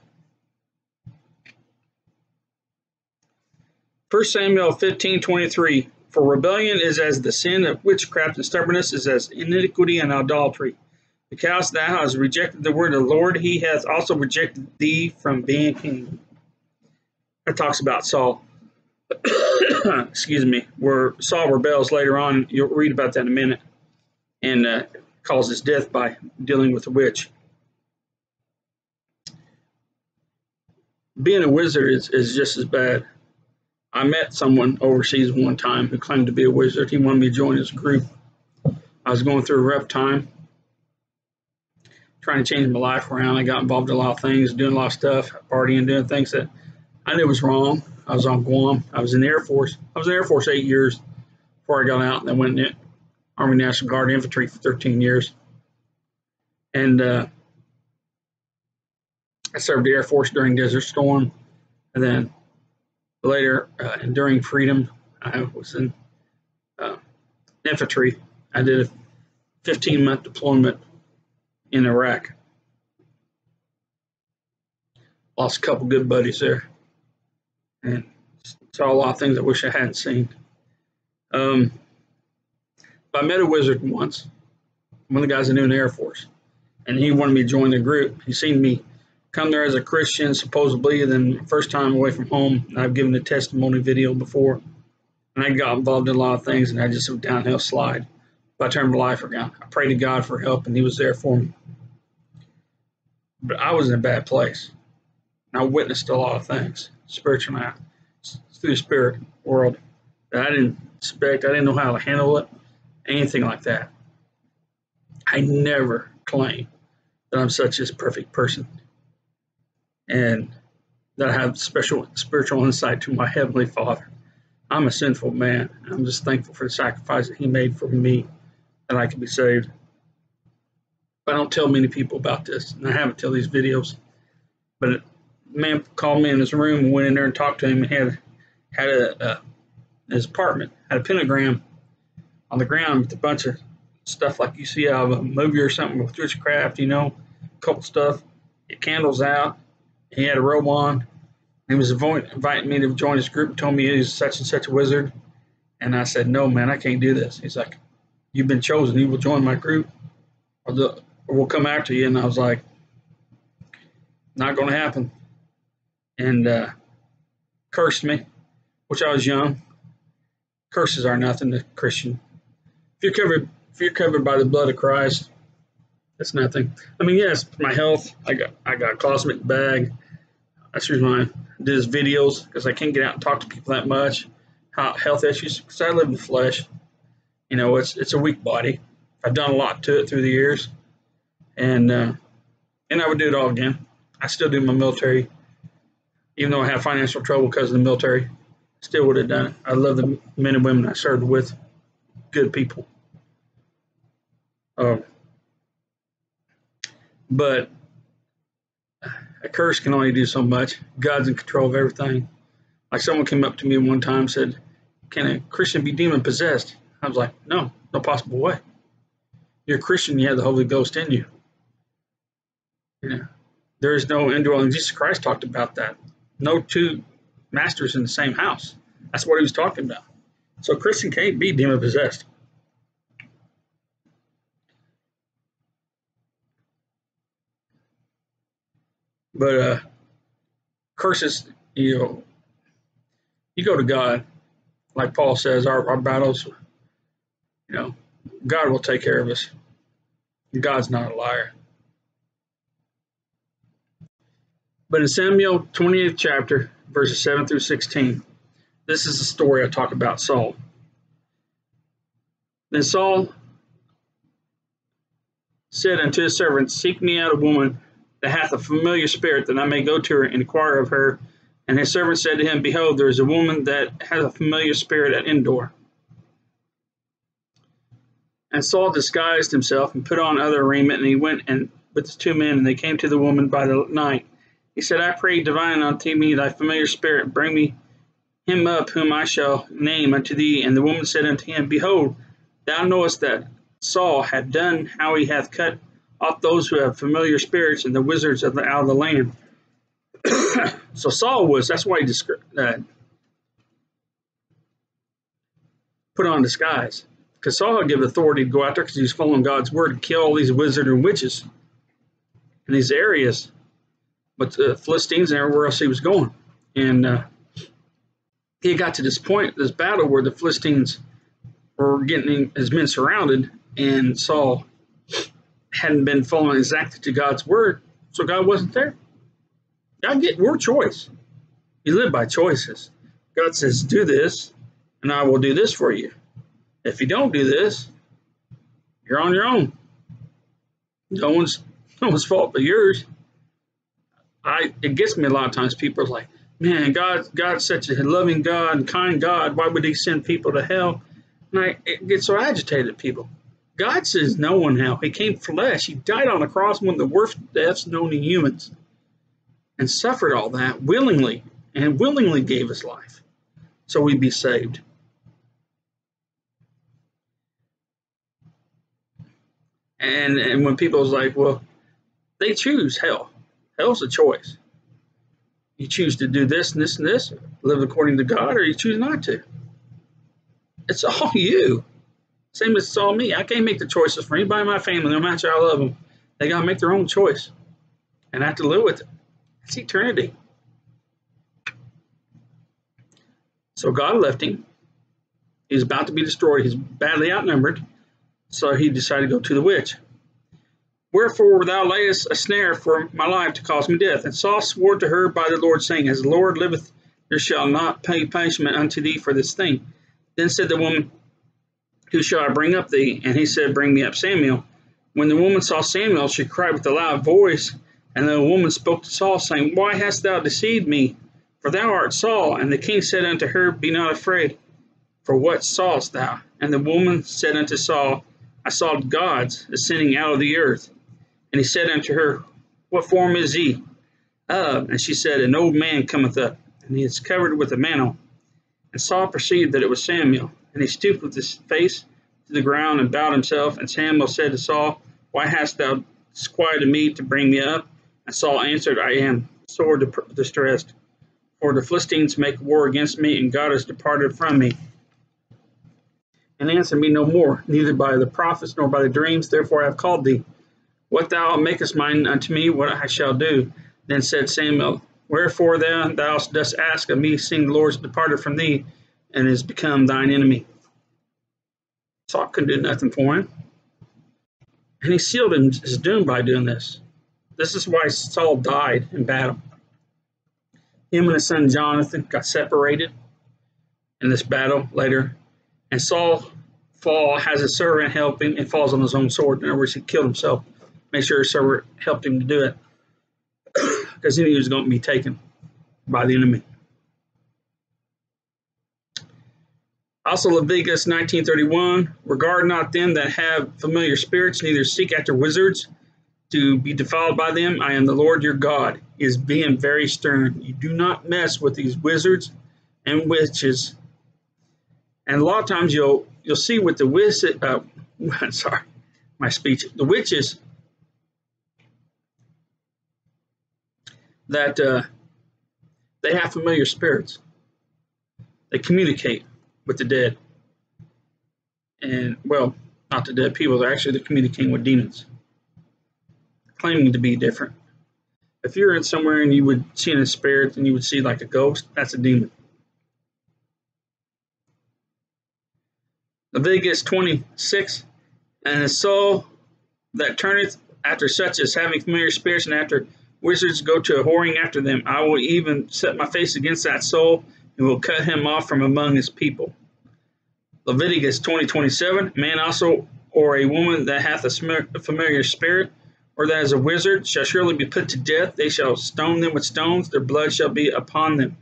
1 Samuel 15:23. For rebellion is as the sin of witchcraft, and stubbornness is as iniquity and idolatry. Because thou hast rejected the word of the Lord, he hath also rejected thee from being king. That talks about Saul. Excuse me. Where Saul rebels later on. You'll read about that in a minute. And causes death by dealing with a witch. Being a wizard is just as bad. I met someone overseas one time who claimed to be a wizard. He wanted me to join his group. I was going through a rough time, trying to change my life around. I got involved in a lot of things, doing a lot of stuff, partying, doing things that I knew was wrong. I was on Guam. I was in the Air Force. I was in the Air Force 8 years before I got out, and then went in the Army National Guard Infantry for 13 years. And I served the Air Force during Desert Storm, and then later, Enduring Freedom, I was in infantry. I did a 15-month deployment in Iraq. Lost a couple good buddies there, and saw a lot of things I wish I hadn't seen. I met a wizard once, one of the guys I knew in the Air Force, and he wanted me to join the group. He seen me come there as a Christian, supposedly, and then first time away from home. I've given a testimony video before. And I got involved in a lot of things, and I just went downhill slide. But I turned my life around. I prayed to God for help, and He was there for me. But I was in a bad place. And I witnessed a lot of things, spiritually, through the spirit world, that I didn't expect. I didn't know how to handle it, anything like that. I never claim that I'm such a perfect person and that I have special spiritual insight to my Heavenly Father. I'm a sinful man. I'm just thankful for the sacrifice that He made for me that I could be saved. But I don't tell many people about this, and I haven't tell these videos. But a man called me in his room and went in there and talked to him, and had his apartment had a pentagram on the ground with a bunch of stuff like you see out of a movie or something with witchcraft, occult stuff. Candles out. He had a robe on. He was inviting me to join his group and told me he was such and such a wizard. And I said, no, man, I can't do this. He's like, you've been chosen. You will join my group or we'll come after you. And I was like, not going to happen. And cursed me, which I was young. Curses are nothing to Christian. If you're covered by the blood of Christ, that's nothing. I mean, yes, my health, I got a cosmetic bag. That's the reason why I do these videos, because I can't get out and talk to people that much. Health issues, because I live in the flesh. It's a weak body. I've done a lot to it through the years, and I would do it all again. I still do my military, even though I have financial trouble because of the military. Still would have done it. I love the men and women I served with. Good people. But a curse can only do so much. God's in control of everything. Like someone came up to me one time and said, can a Christian be demon possessed? I was like, no possible way. You're a Christian, you have the Holy Ghost in you. There is no indwelling. Jesus Christ talked about that. No two masters in the same house. That's what He was talking about. So a Christian can't be demon possessed. But curses, you go to God, like Paul says, our battles, God will take care of us. God's not a liar. But in Samuel 20th chapter, verses 7 through 16, this is the story I talk about Saul. Then Saul said unto his servants, seek me out a woman that hath a familiar spirit, that I may go to her and inquire of her. And his servant said to him, behold, there is a woman that has a familiar spirit at Endor. And Saul disguised himself and put on other raiment, and he went and with the two men, and they came to the woman by the night. He said, I pray divine unto me thy familiar spirit, bring me him up whom I shall name unto thee. And the woman said unto him, behold, thou knowest that Saul hath done how he hath cut off those who have familiar spirits and the wizards out of the land. So Saul that's why he put on disguise. Because Saul had given authority to go out there because he was following God's word to kill all these wizards and witches in these areas. But the Philistines and everywhere else he was going. And he got to this point, this battle, where the Philistines were getting his men surrounded, and Saul hadn't been following exactly to God's word, so God wasn't there. We're choice. You live by choices. God says, do this, and I will do this for you. If you don't do this, you're on your own. No one's fault but yours. It gets me a lot of times. People are like, man, God's such a loving God and kind God. Why would He send people to hell? And it gets so agitated at people. God says no one hell. He came flesh. He died on the cross, one of the worst deaths known to humans, and suffered all that willingly, and willingly gave His life so we'd be saved. And when people's like, well, they choose hell. Hell's a choice. You choose to do this and this and this, live according to God, or you choose not to. It's all you. Same as it's all me. I can't make the choices for anybody in my family, no matter how I love them. They got to make their own choice. And I have to live with it. It's eternity. So God left him. He's about to be destroyed. He's badly outnumbered. So he decided to go to the witch. Wherefore thou layest a snare for my life to cause me death. And Saul swore to her by the Lord, saying, As the Lord liveth, there shall not pay punishment unto thee for this thing. Then said the woman, Who shall I bring up thee? And he said, Bring me up Samuel. When the woman saw Samuel, she cried with a loud voice. And the woman spoke to Saul, saying, Why hast thou deceived me? For thou art Saul. And the king said unto her, Be not afraid, for what sawest thou? And the woman said unto Saul, I saw gods ascending out of the earth. And he said unto her, What form is he of? And she said, An old man cometh up, and he is covered with a mantle. And Saul perceived that it was Samuel. And he stooped with his face to the ground and bowed himself. And Samuel said to Saul, Why hast thou disquieted me to bring me up? And Saul answered, I am sore distressed, for the Philistines make war against me, and God has departed from me, and answered me no more, neither by the prophets nor by the dreams. Therefore I have called thee. What thou makest mine unto me, what I shall do. Then said Samuel, Wherefore thou dost ask of me, seeing the Lord is departed from thee, and is become thine enemy? Saul couldn't do nothing for him. And he sealed his doom by doing this. This is why Saul died in battle. Him and his son Jonathan got separated in this battle later. And Saul has a servant help him and falls on his own sword. In other words, he killed himself. Make sure his servant helped him to do it, because he knew he was going to be taken by the enemy. Also, Leviticus 19:31, regard not them that have familiar spirits, neither seek after wizards to be defiled by them. I am the Lord your God. He is being very stern. You do not mess with these wizards and witches. And a lot of times you'll see with the the witches, that they have familiar spirits. They communicate with the dead. And, well, not the dead people. They're communicating with demons, claiming to be different. If you're in somewhere and you would see a spirit and you would see like a ghost, that's a demon. Leviticus 26, and the soul that turneth after such as having familiar spirits, and after wizards go to a whoring after them, I will even set my face against that soul, and will cut him off from among his people. Leviticus 20:27, man also or a woman that hath a familiar spirit, or that is a wizard, shall surely be put to death. They shall stone them with stones, their blood shall be upon them.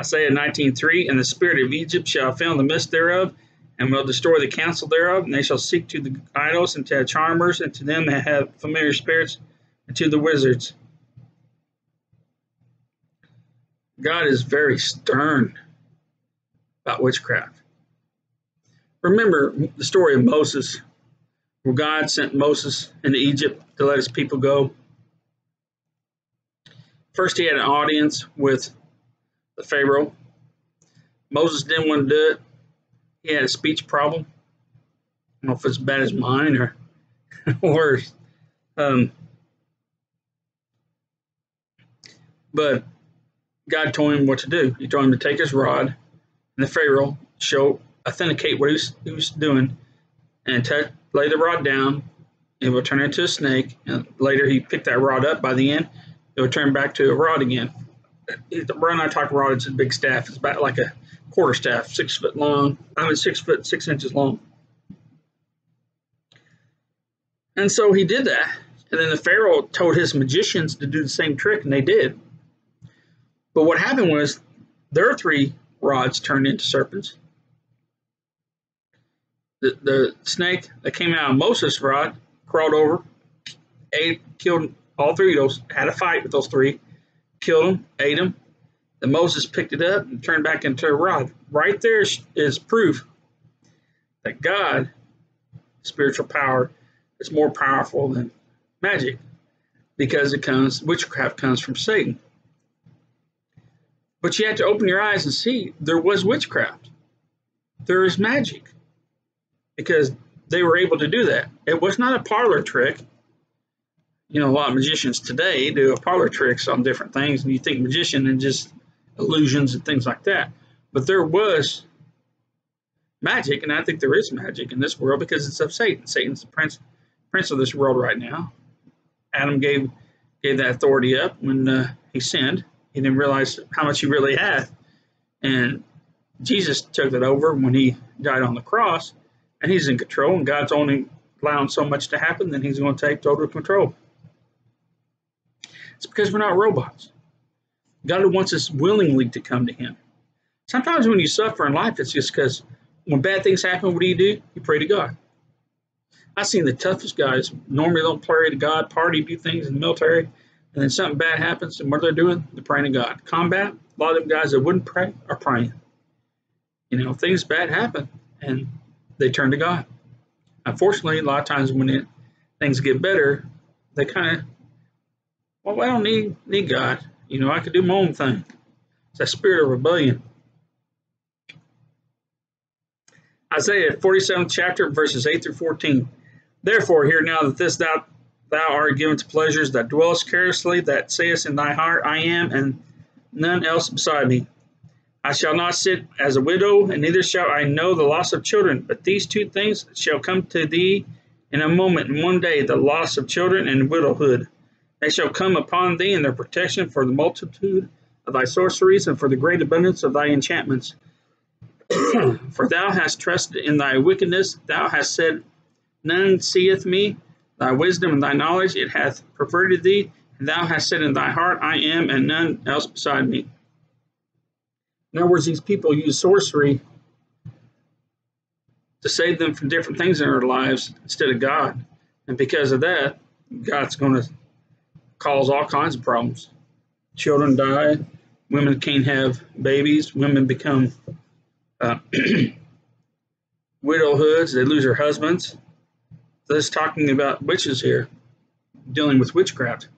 Isaiah 19:3, and the spirit of Egypt shall fill the midst thereof, and will destroy the counsel thereof, and they shall seek to the idols, and to the charmers, and to them that have familiar spirits, and to the wizards. God is very stern about witchcraft. Remember the story of Moses, where God sent Moses into Egypt to let his people go. First, he had an audience with the Pharaoh. Moses didn't want to do it. He had a speech problem. I don't know if it's as bad as mine or worse. But God told him what to do. He told him to take his rod, and the Pharaoh authenticate what he was doing, and lay the rod down. It would turn into a snake, and later he picked that rod up. By the end, it would turn back to a rod again. When I talk rod, it's a big staff. It's about like a quarter staff, 6 foot long. 6 foot 6 inches long. And so he did that. And then the Pharaoh told his magicians to do the same trick, and they did. But what happened was their 3 rods turned into serpents. The snake that came out of Moses' rod crawled over, killed all 3 of those, had a fight with those 3, killed them, ate them. Then Moses picked it up and turned back into a rod. Right there is proof that God, spiritual power, is more powerful than magic, because witchcraft comes from Satan. But you have to open your eyes and see there was witchcraft. There is magic, because they were able to do that. It was not a parlor trick. You know, a lot of magicians today do parlor tricks on different things, and you think magician and just illusions and things like that. But there was magic, and I think there is magic in this world because it's of Satan. Satan's the prince of this world right now. Adam gave that authority up when he sinned. He didn't realize how much he really had, and Jesus took it over when he died on the cross, and he's in control. And God's only allowing so much to happen, then he's going to take total control. It's because we're not robots. God wants us willingly to come to him. Sometimes when you suffer in life, it's just because when bad things happen, what do? You pray to God. I've seen the toughest guys normally don't pray to God, party, do things in the military, and then something bad happens, and what they're doing? They're praying to God. Combat, a lot of them guys that wouldn't pray are praying. Things bad happen, and they turn to God. Unfortunately, a lot of times when things get better, they kind of, I don't need God. I could do my own thing. It's that spirit of rebellion. Isaiah 47th chapter, verses 8 through 14. Therefore, hear now that thou art given to pleasures, that dwellest carelessly, that sayest in thy heart, I am, and none else beside me. I shall not sit as a widow, and neither shall I know the loss of children. But these two things shall come to thee in a moment, in one day, the loss of children and widowhood. They shall come upon thee in their protection for the multitude of thy sorceries, and for the great abundance of thy enchantments. For thou hast trusted in thy wickedness, thou hast said, none seeth me. Thy wisdom and thy knowledge, it hath perverted thee, and thou hast said in thy heart, I am, and none else beside me. In other words, these people use sorcery to save them from different things in their lives instead of God. And because of that, God's going to cause all kinds of problems. Children die. Women can't have babies. Women become widowhoods. They lose their husbands. So this is talking about witches here, dealing with witchcraft.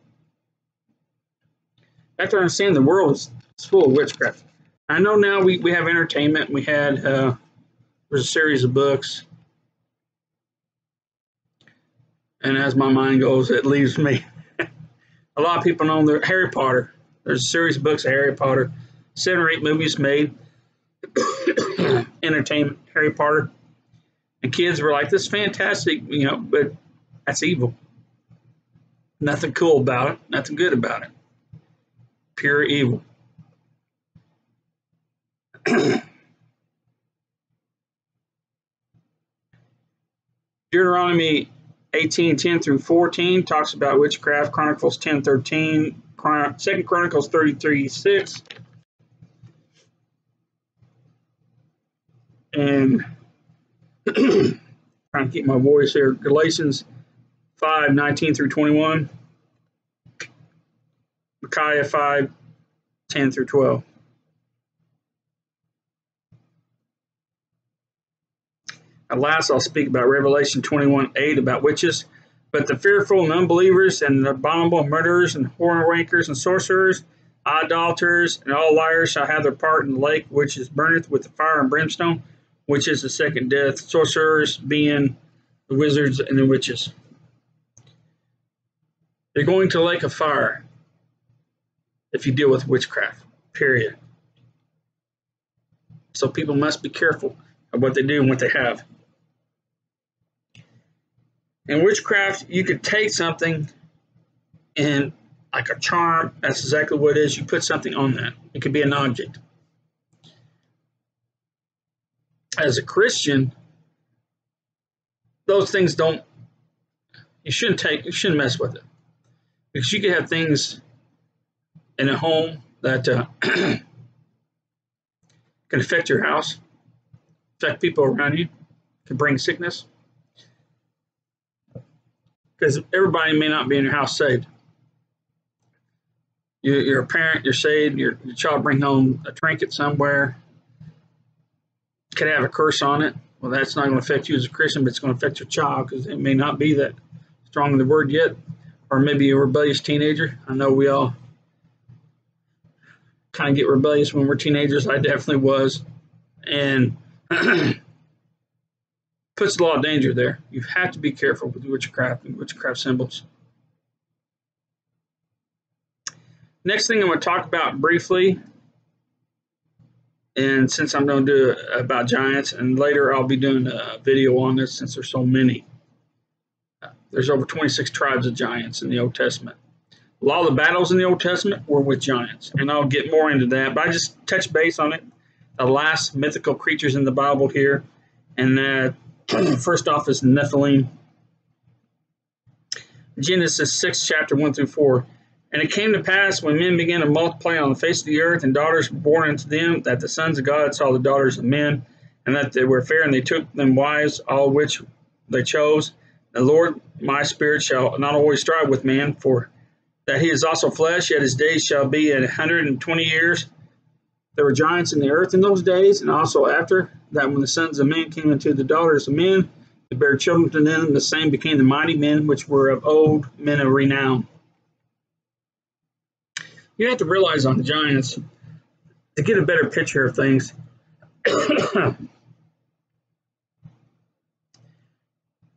You have to understand the world is full of witchcraft. I know now we have entertainment. We had there's a series of books, and as my mind goes, it leaves me. A lot of people know Harry Potter. There's a series of books of Harry Potter, 7 or 8 movies made. Entertainment, Harry Potter, and kids were like, "This is fantastic," but that's evil. Nothing cool about it. Nothing good about it. Pure evil. Deuteronomy 18:10 through 14 talks about witchcraft. Chronicles 10:13. 2 Chronicles 33:6. And trying to keep my voice here. Galatians 5:19 through 21. Micaiah 5:10 through 12. At last, I'll speak about Revelation 21:8 about witches. But the fearful and unbelievers and the abominable murderers and whore rakers and sorcerers, idolaters, and all liars shall have their part in the lake which is burneth with the fire and brimstone, which is the second death. Sorcerers being the wizards and the witches. They're going to the lake of fire if you deal with witchcraft, period. So people must be careful of what they do and what they have. In witchcraft, you could take something and, like a charm, that's exactly what it is. You put something on that. It could be an object. As a Christian, those things you shouldn't mess with it. Because you could have things in a home that can affect your house, affect people around you, can bring sickness. Because everybody may not be in your house saved. You're a parent, you're saved, your child bring home a trinket somewhere, could have a curse on it. Well, that's not going to affect you as a Christian, but it's going to affect your child because it may not be that strong in the word yet. Or maybe a rebellious teenager. I know we all kind of get rebellious when we're teenagers. I definitely was. And puts a lot of danger there. You have to be careful with witchcraft and witchcraft symbols. Next thing I'm going to talk about briefly And since I'm going to do it about giants, and later I'll be doing a video on this since there's so many. There's over 26 tribes of giants in the Old Testament. A lot of the battles in the Old Testament were with giants, and I'll get more into that, but I just touch base on it. The last mythical creatures in the Bible here, and first off is Nephilim. Genesis 6, chapter 1 through 4. And it came to pass when men began to multiply on the face of the earth, and daughters were born unto them, that the sons of God saw the daughters of men, and that they were fair, and they took them wives, all which they chose. The Lord, my spirit, shall not always strive with man, for that he is also flesh, yet his days shall be 120 years. There were giants in the earth in those days, and also after that, when the sons of men came unto the daughters of men, to bear children to them, the same became the mighty men which were of old, men of renown. You have to realize on the giants, to get a better picture of things,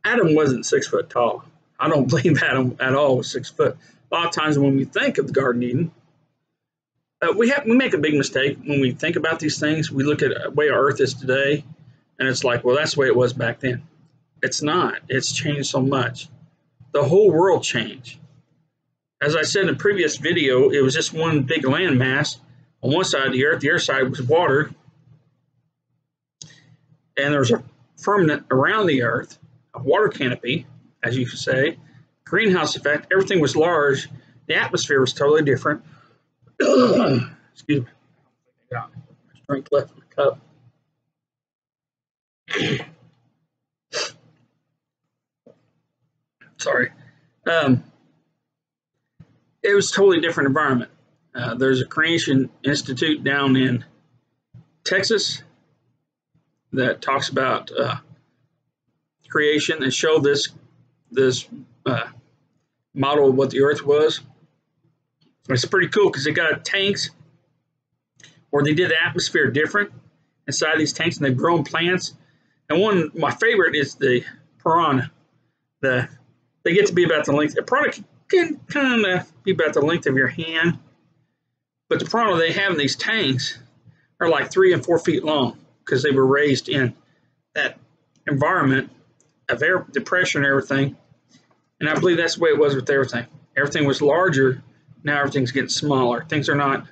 Adam wasn't 6 foot tall. I don't believe Adam at all was 6 foot. A lot of times when we think of the Garden of Eden, we make a big mistake when we think about these things. We look at the way our earth is today, and it's like, well, that's the way it was back then. It's not. It's changed so much. The whole world changed. As I said in a previous video, it was just one big landmass. On one side of the earth, the other side was water. And there was a firmament around the earth, a water canopy, as you could say, greenhouse effect. Everything was large. The atmosphere was totally different. Excuse me. I got a drink left in the cup. Sorry. It was a totally different environment. There's a creation institute down in Texas that talks about creation and show this model of what the earth was. It's pretty cool because they got tanks where they did the atmosphere different inside these tanks, and they've grown plants. And my favorite is the piranha. They get to be about the length. A piranha can kind of be about the length of your hand, but the piranha they have in these tanks are like 3 and 4 feet long because they were raised in that environment of air, the pressure and everything. And I believe that's the way it was with everything. Everything was larger. Now everything's getting smaller. Things are not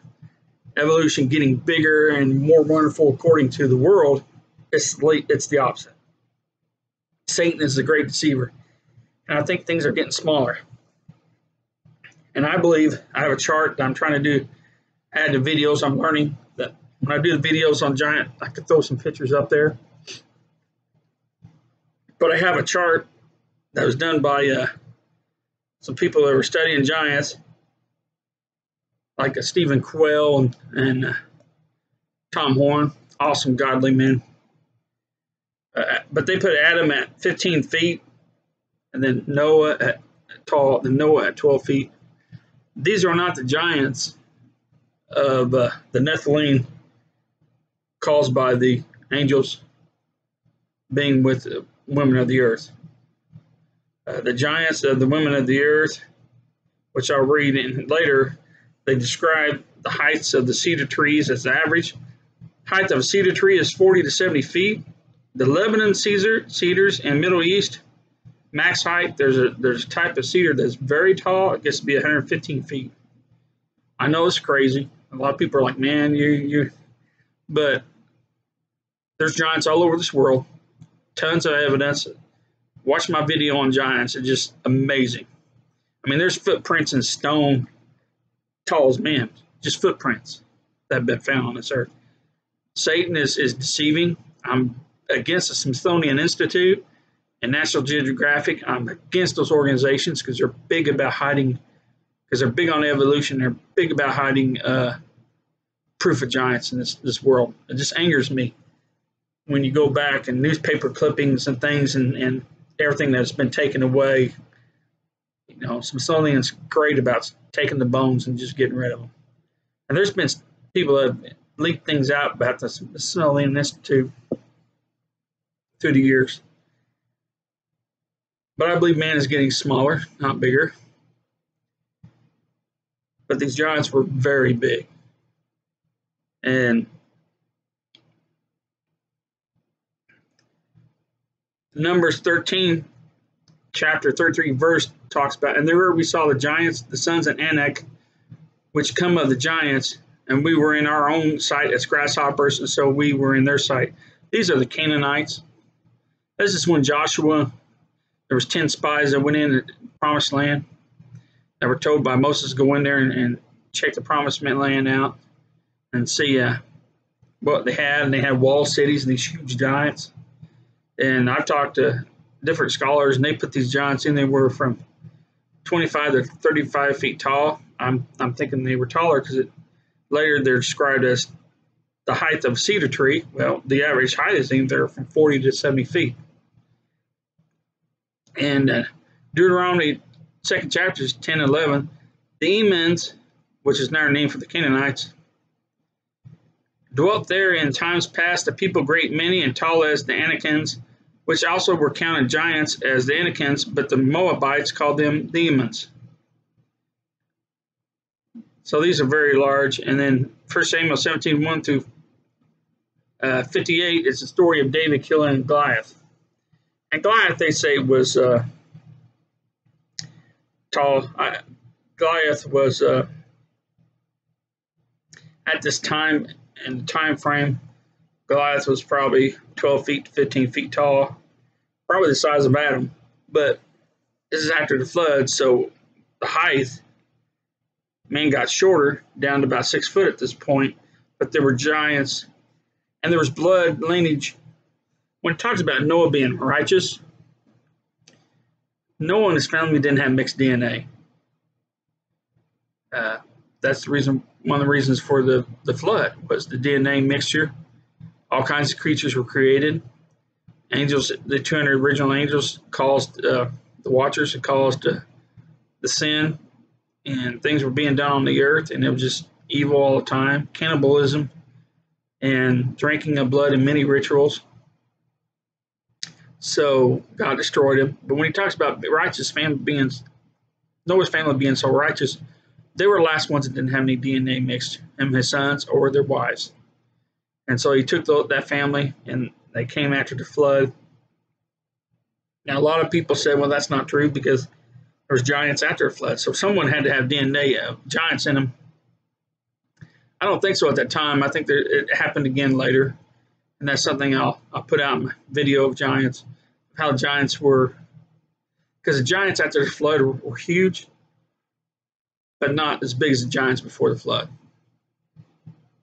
evolution getting bigger and more wonderful according to the world. It's the opposite. Satan is the great deceiver. And I think things are getting smaller. And I believe I have a chart that I'm trying to add to videos. I'm learning that when I do the videos on giant, I could throw some pictures up there. But I have a chart that was done by some people that were studying giants, like Stephen Quayle and Tom Horn, awesome godly men. But they put Adam at 15 feet, and then Noah at 12 feet. These are not the giants of the Nephilim caused by the angels being with women of the earth. The giants of the women of the earth, which I'll read in later, they describe the heights of the cedar trees as the average height of a cedar tree is 40 to 70 feet. The Lebanon cedars in Middle East, max height, there's a type of cedar that's very tall. It gets to be 115 feet. I know it's crazy. A lot of people are like, man, but there's giants all over this world. Tons of evidence. Watch my video on giants. It's just amazing. I mean, there's footprints in stone, tall as men, just footprints that have been found on this earth. Satan is deceiving. I'm against the Smithsonian Institute and National Geographic. I'm against those organizations because they're big about hiding, because they're big on evolution. They're big about hiding proof of giants in this world. It just angers me when you go back and newspaper clippings and things and everything that's been taken away. You know, Smithsonian's great about taking the bones and just getting rid of them. And there's been people that have leaked things out about the Smithsonian Institute through the years. But I believe man is getting smaller, not bigger. But these giants were very big. And Numbers 13, chapter 33, verse talks about, and there we saw the giants, the sons of Anak, which come of the giants, and we were in our own sight as grasshoppers, and so we were in their sight. These are the Canaanites. This is when Joshua, there was 10 spies that went in the promised land that were told by Moses to go in there and check the promised land out and see what they had. And they had walled cities and these huge giants. And I've talked to different scholars, and they put these giants in. They were from 25 to 35 feet tall. I'm thinking they were taller because later they're described as the height of a cedar tree. Well, the average height is either from 40 to 70 feet. And Deuteronomy 2nd chapters 10 and 11, the Emans, which is now named for the Canaanites, dwelt there in times past, a people great many and tall as the Anakims, which also were counted giants as the Anakims, but the Moabites called them the Emans. So these are very large. And then 1 Samuel 17, 1 through 58 is the story of David killing Goliath. And Goliath, they say, was tall. Goliath was, at this time, in the time frame, Goliath was probably 12 feet to 15 feet tall, probably the size of Adam. But this is after the flood, so the height, man got shorter, down to about 6 foot at this point. But there were giants, and there was blood lineage. When it talks about Noah being righteous, Noah and his family didn't have mixed DNA. That's the reason. One of the reasons for the flood was the DNA mixture. All kinds of creatures were created. Angels, the 200 original angels, caused the watchers, it caused the sin, and things were being done on the earth, and it was just evil all the time. Cannibalism and drinking of blood in many rituals. So God destroyed him. But when he talks about righteous family being, Noah's family being so righteous, they were the last ones that didn't have any DNA mixed, him, his sons, or their wives. And so he took that family, and they came after the flood. Now, a lot of people say, well, that's not true because there's giants after a flood. So someone had to have DNA of giants in them. I don't think so at that time. I think it happened again later. And that's something I'll put out in my video of giants, how giants were, because the giants after the flood were huge, but not as big as the giants before the flood.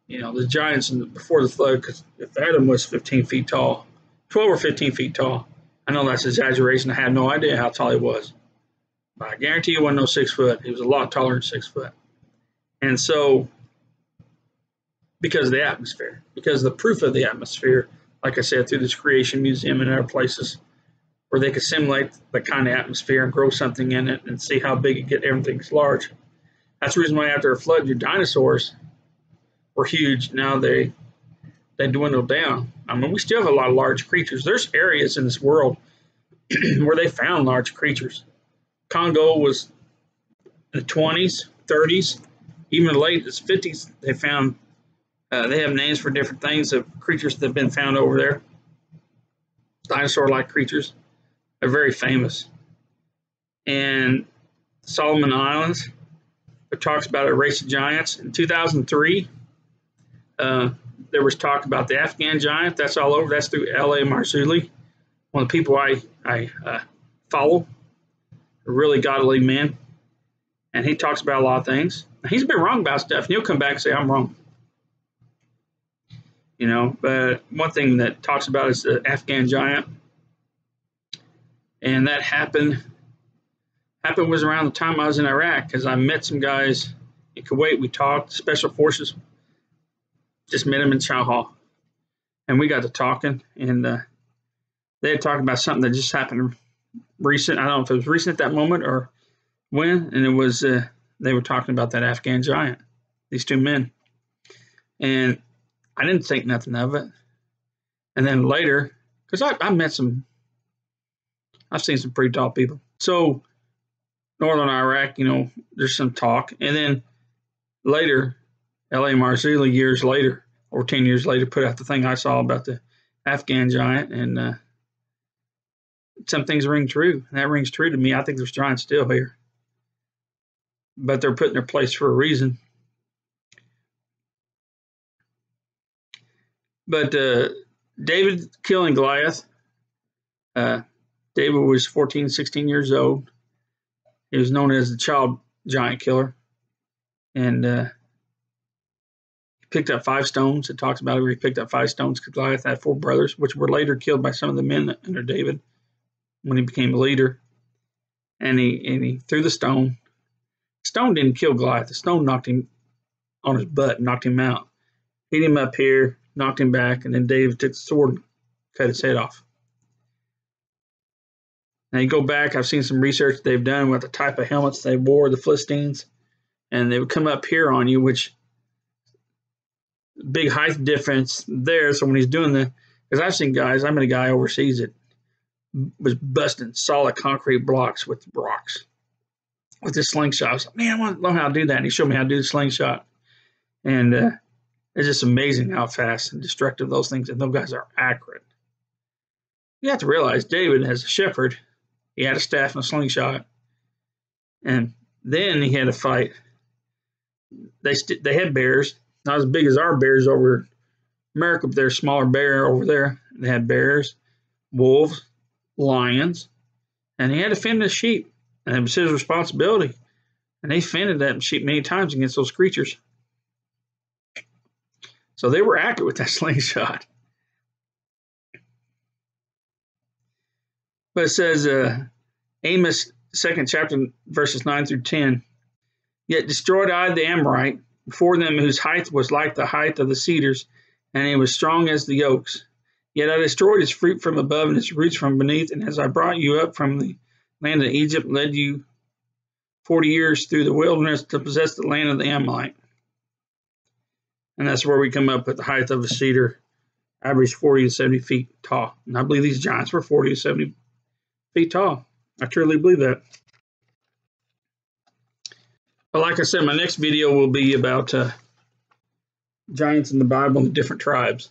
You know, the giants before the flood, because if Adam was 15 feet tall, 12 or 15 feet tall, I know that's exaggeration. I have no idea how tall he was. But I guarantee he wasn't no 6 foot. He was a lot taller than 6 foot. And so, because of the atmosphere, because of the proof of the atmosphere, like I said, through this Creation Museum and other places where they could simulate the kind of atmosphere and grow something in it and see how big it get, everything's large. That's the reason why after a flood, your dinosaurs were huge. Now they dwindled down. I mean, we still have a lot of large creatures. There's areas in this world where they found large creatures. Congo was in the 20s, 30s, even late 50s, they found, they have names for different things of creatures that have been found over there. Dinosaur-like creatures. They're very famous. And Solomon Islands, it talks about a race of giants. In 2003, there was talk about the Afghan giant. That's all over. That's through L.A. Marzulli, one of the people I follow, a really godly man. And he talks about a lot of things. He's been wrong about stuff, and he'll come back and say, I'm wrong. You know, but one thing that talks about is the Afghan giant. And that happened was around the time I was in Iraq, because I met some guys in Kuwait. We talked, special forces, just met them in Chow Hall. And we got to talking, and they had talked about something that just happened recent. I don't know if it was recent at that moment or when, and it was, they were talking about that Afghan giant, these two men. And I didn't think nothing of it. And then later, because I've seen some pretty tall people. So northern Iraq, you know, there's some talk. And then later, L.A. Marzulli, years later, or 10 years later, put out the thing I saw about the Afghan giant. And some things ring true. And that rings true to me. I think there's giants still here, but they're put in their place for a reason. But David killing Goliath, David was 14, 16 years old. He was known as the child giant killer. And he picked up 5 stones. It talks about it where he picked up 5 stones because Goliath had 4 brothers, which were later killed by some of the men under David when he became a leader. And he threw the stone. The stone didn't kill Goliath. The stone knocked him on his butt, knocked him out. Hit him up here, knocked him back, and then David took the sword and cut his head off. Now you go back, I've seen some research they've done with the type of helmets they wore, the Philistines, and they would come up here on you, which big height difference there. So when he's doing because I've seen guys, I met a guy overseas that was busting solid concrete blocks with rocks with this slingshot. I was like, man, I want to learn how to do that. And he showed me how to do the slingshot. And it's just amazing how fast and destructive those things, and those guys are accurate. You have to realize David, as a shepherd, he had a staff and a slingshot. And then he had to fight. They had bears, not as big as our bears over in America, but they're a smaller bear over there. They had bears, wolves, lions, and he had to fend his sheep. And it was his responsibility. And they fended that sheep many times against those creatures. So they were accurate with that slingshot. But it says, Amos 2nd chapter, verses 9 through 10. Yet destroyed I the Amorite before them, whose height was like the height of the cedars, and he was strong as the oaks. Yet I destroyed his fruit from above and his roots from beneath. And as I brought you up from the land of Egypt, led you 40 years through the wilderness to possess the land of the Amorite. And that's where we come up with the height of a cedar, average 40 to 70 feet tall. And I believe these giants were 40 to 70 feet tall. I truly believe that. But like I said, my next video will be about giants in the Bible and the different tribes.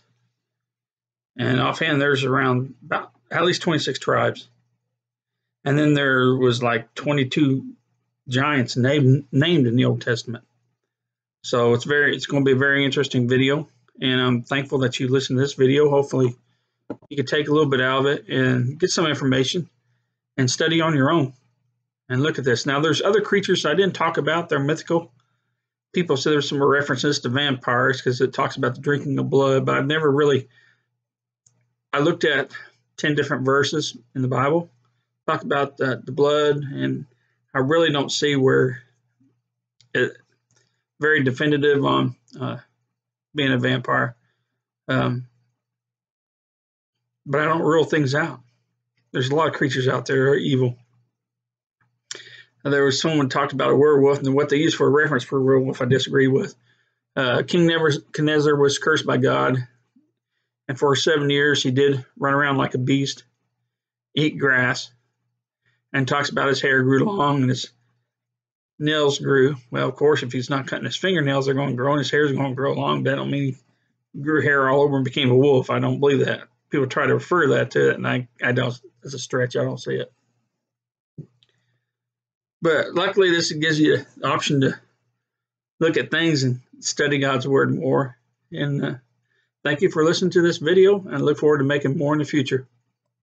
And offhand, there's around about at least 26 tribes. And then there was like 22 giants named in the Old Testament. So it's going to be a very interesting video. And I'm thankful that you listened to this video. Hopefully you can take a little bit out of it and get some information and study on your own. And look at this. Now, there's other creatures I didn't talk about. They're mythical. People say there's some references to vampires because it talks about the drinking of blood, but I've never really. I looked at 10 different verses in the Bible, talk about the blood, and I really don't see where it very definitive on being a vampire. But I don't rule things out. There's a lot of creatures out there that are evil. There was someone talked about a werewolf, and what they use for a reference for a werewolf I disagree with. King Nebuchadnezzar was cursed by God, and for 7 years he did run around like a beast, eat grass, and talks about his hair grew long and his nails grew. Well, of course, if he's not cutting his fingernails, they're going to grow, and his hair is going to grow long. That don't mean he grew hair all over and became a wolf. I don't believe that. People try to refer that to it, and I don't. It's a stretch. I don't see it. But luckily, this gives you the option to look at things and study God's Word more. And thank you for listening to this video, and I look forward to making more in the future.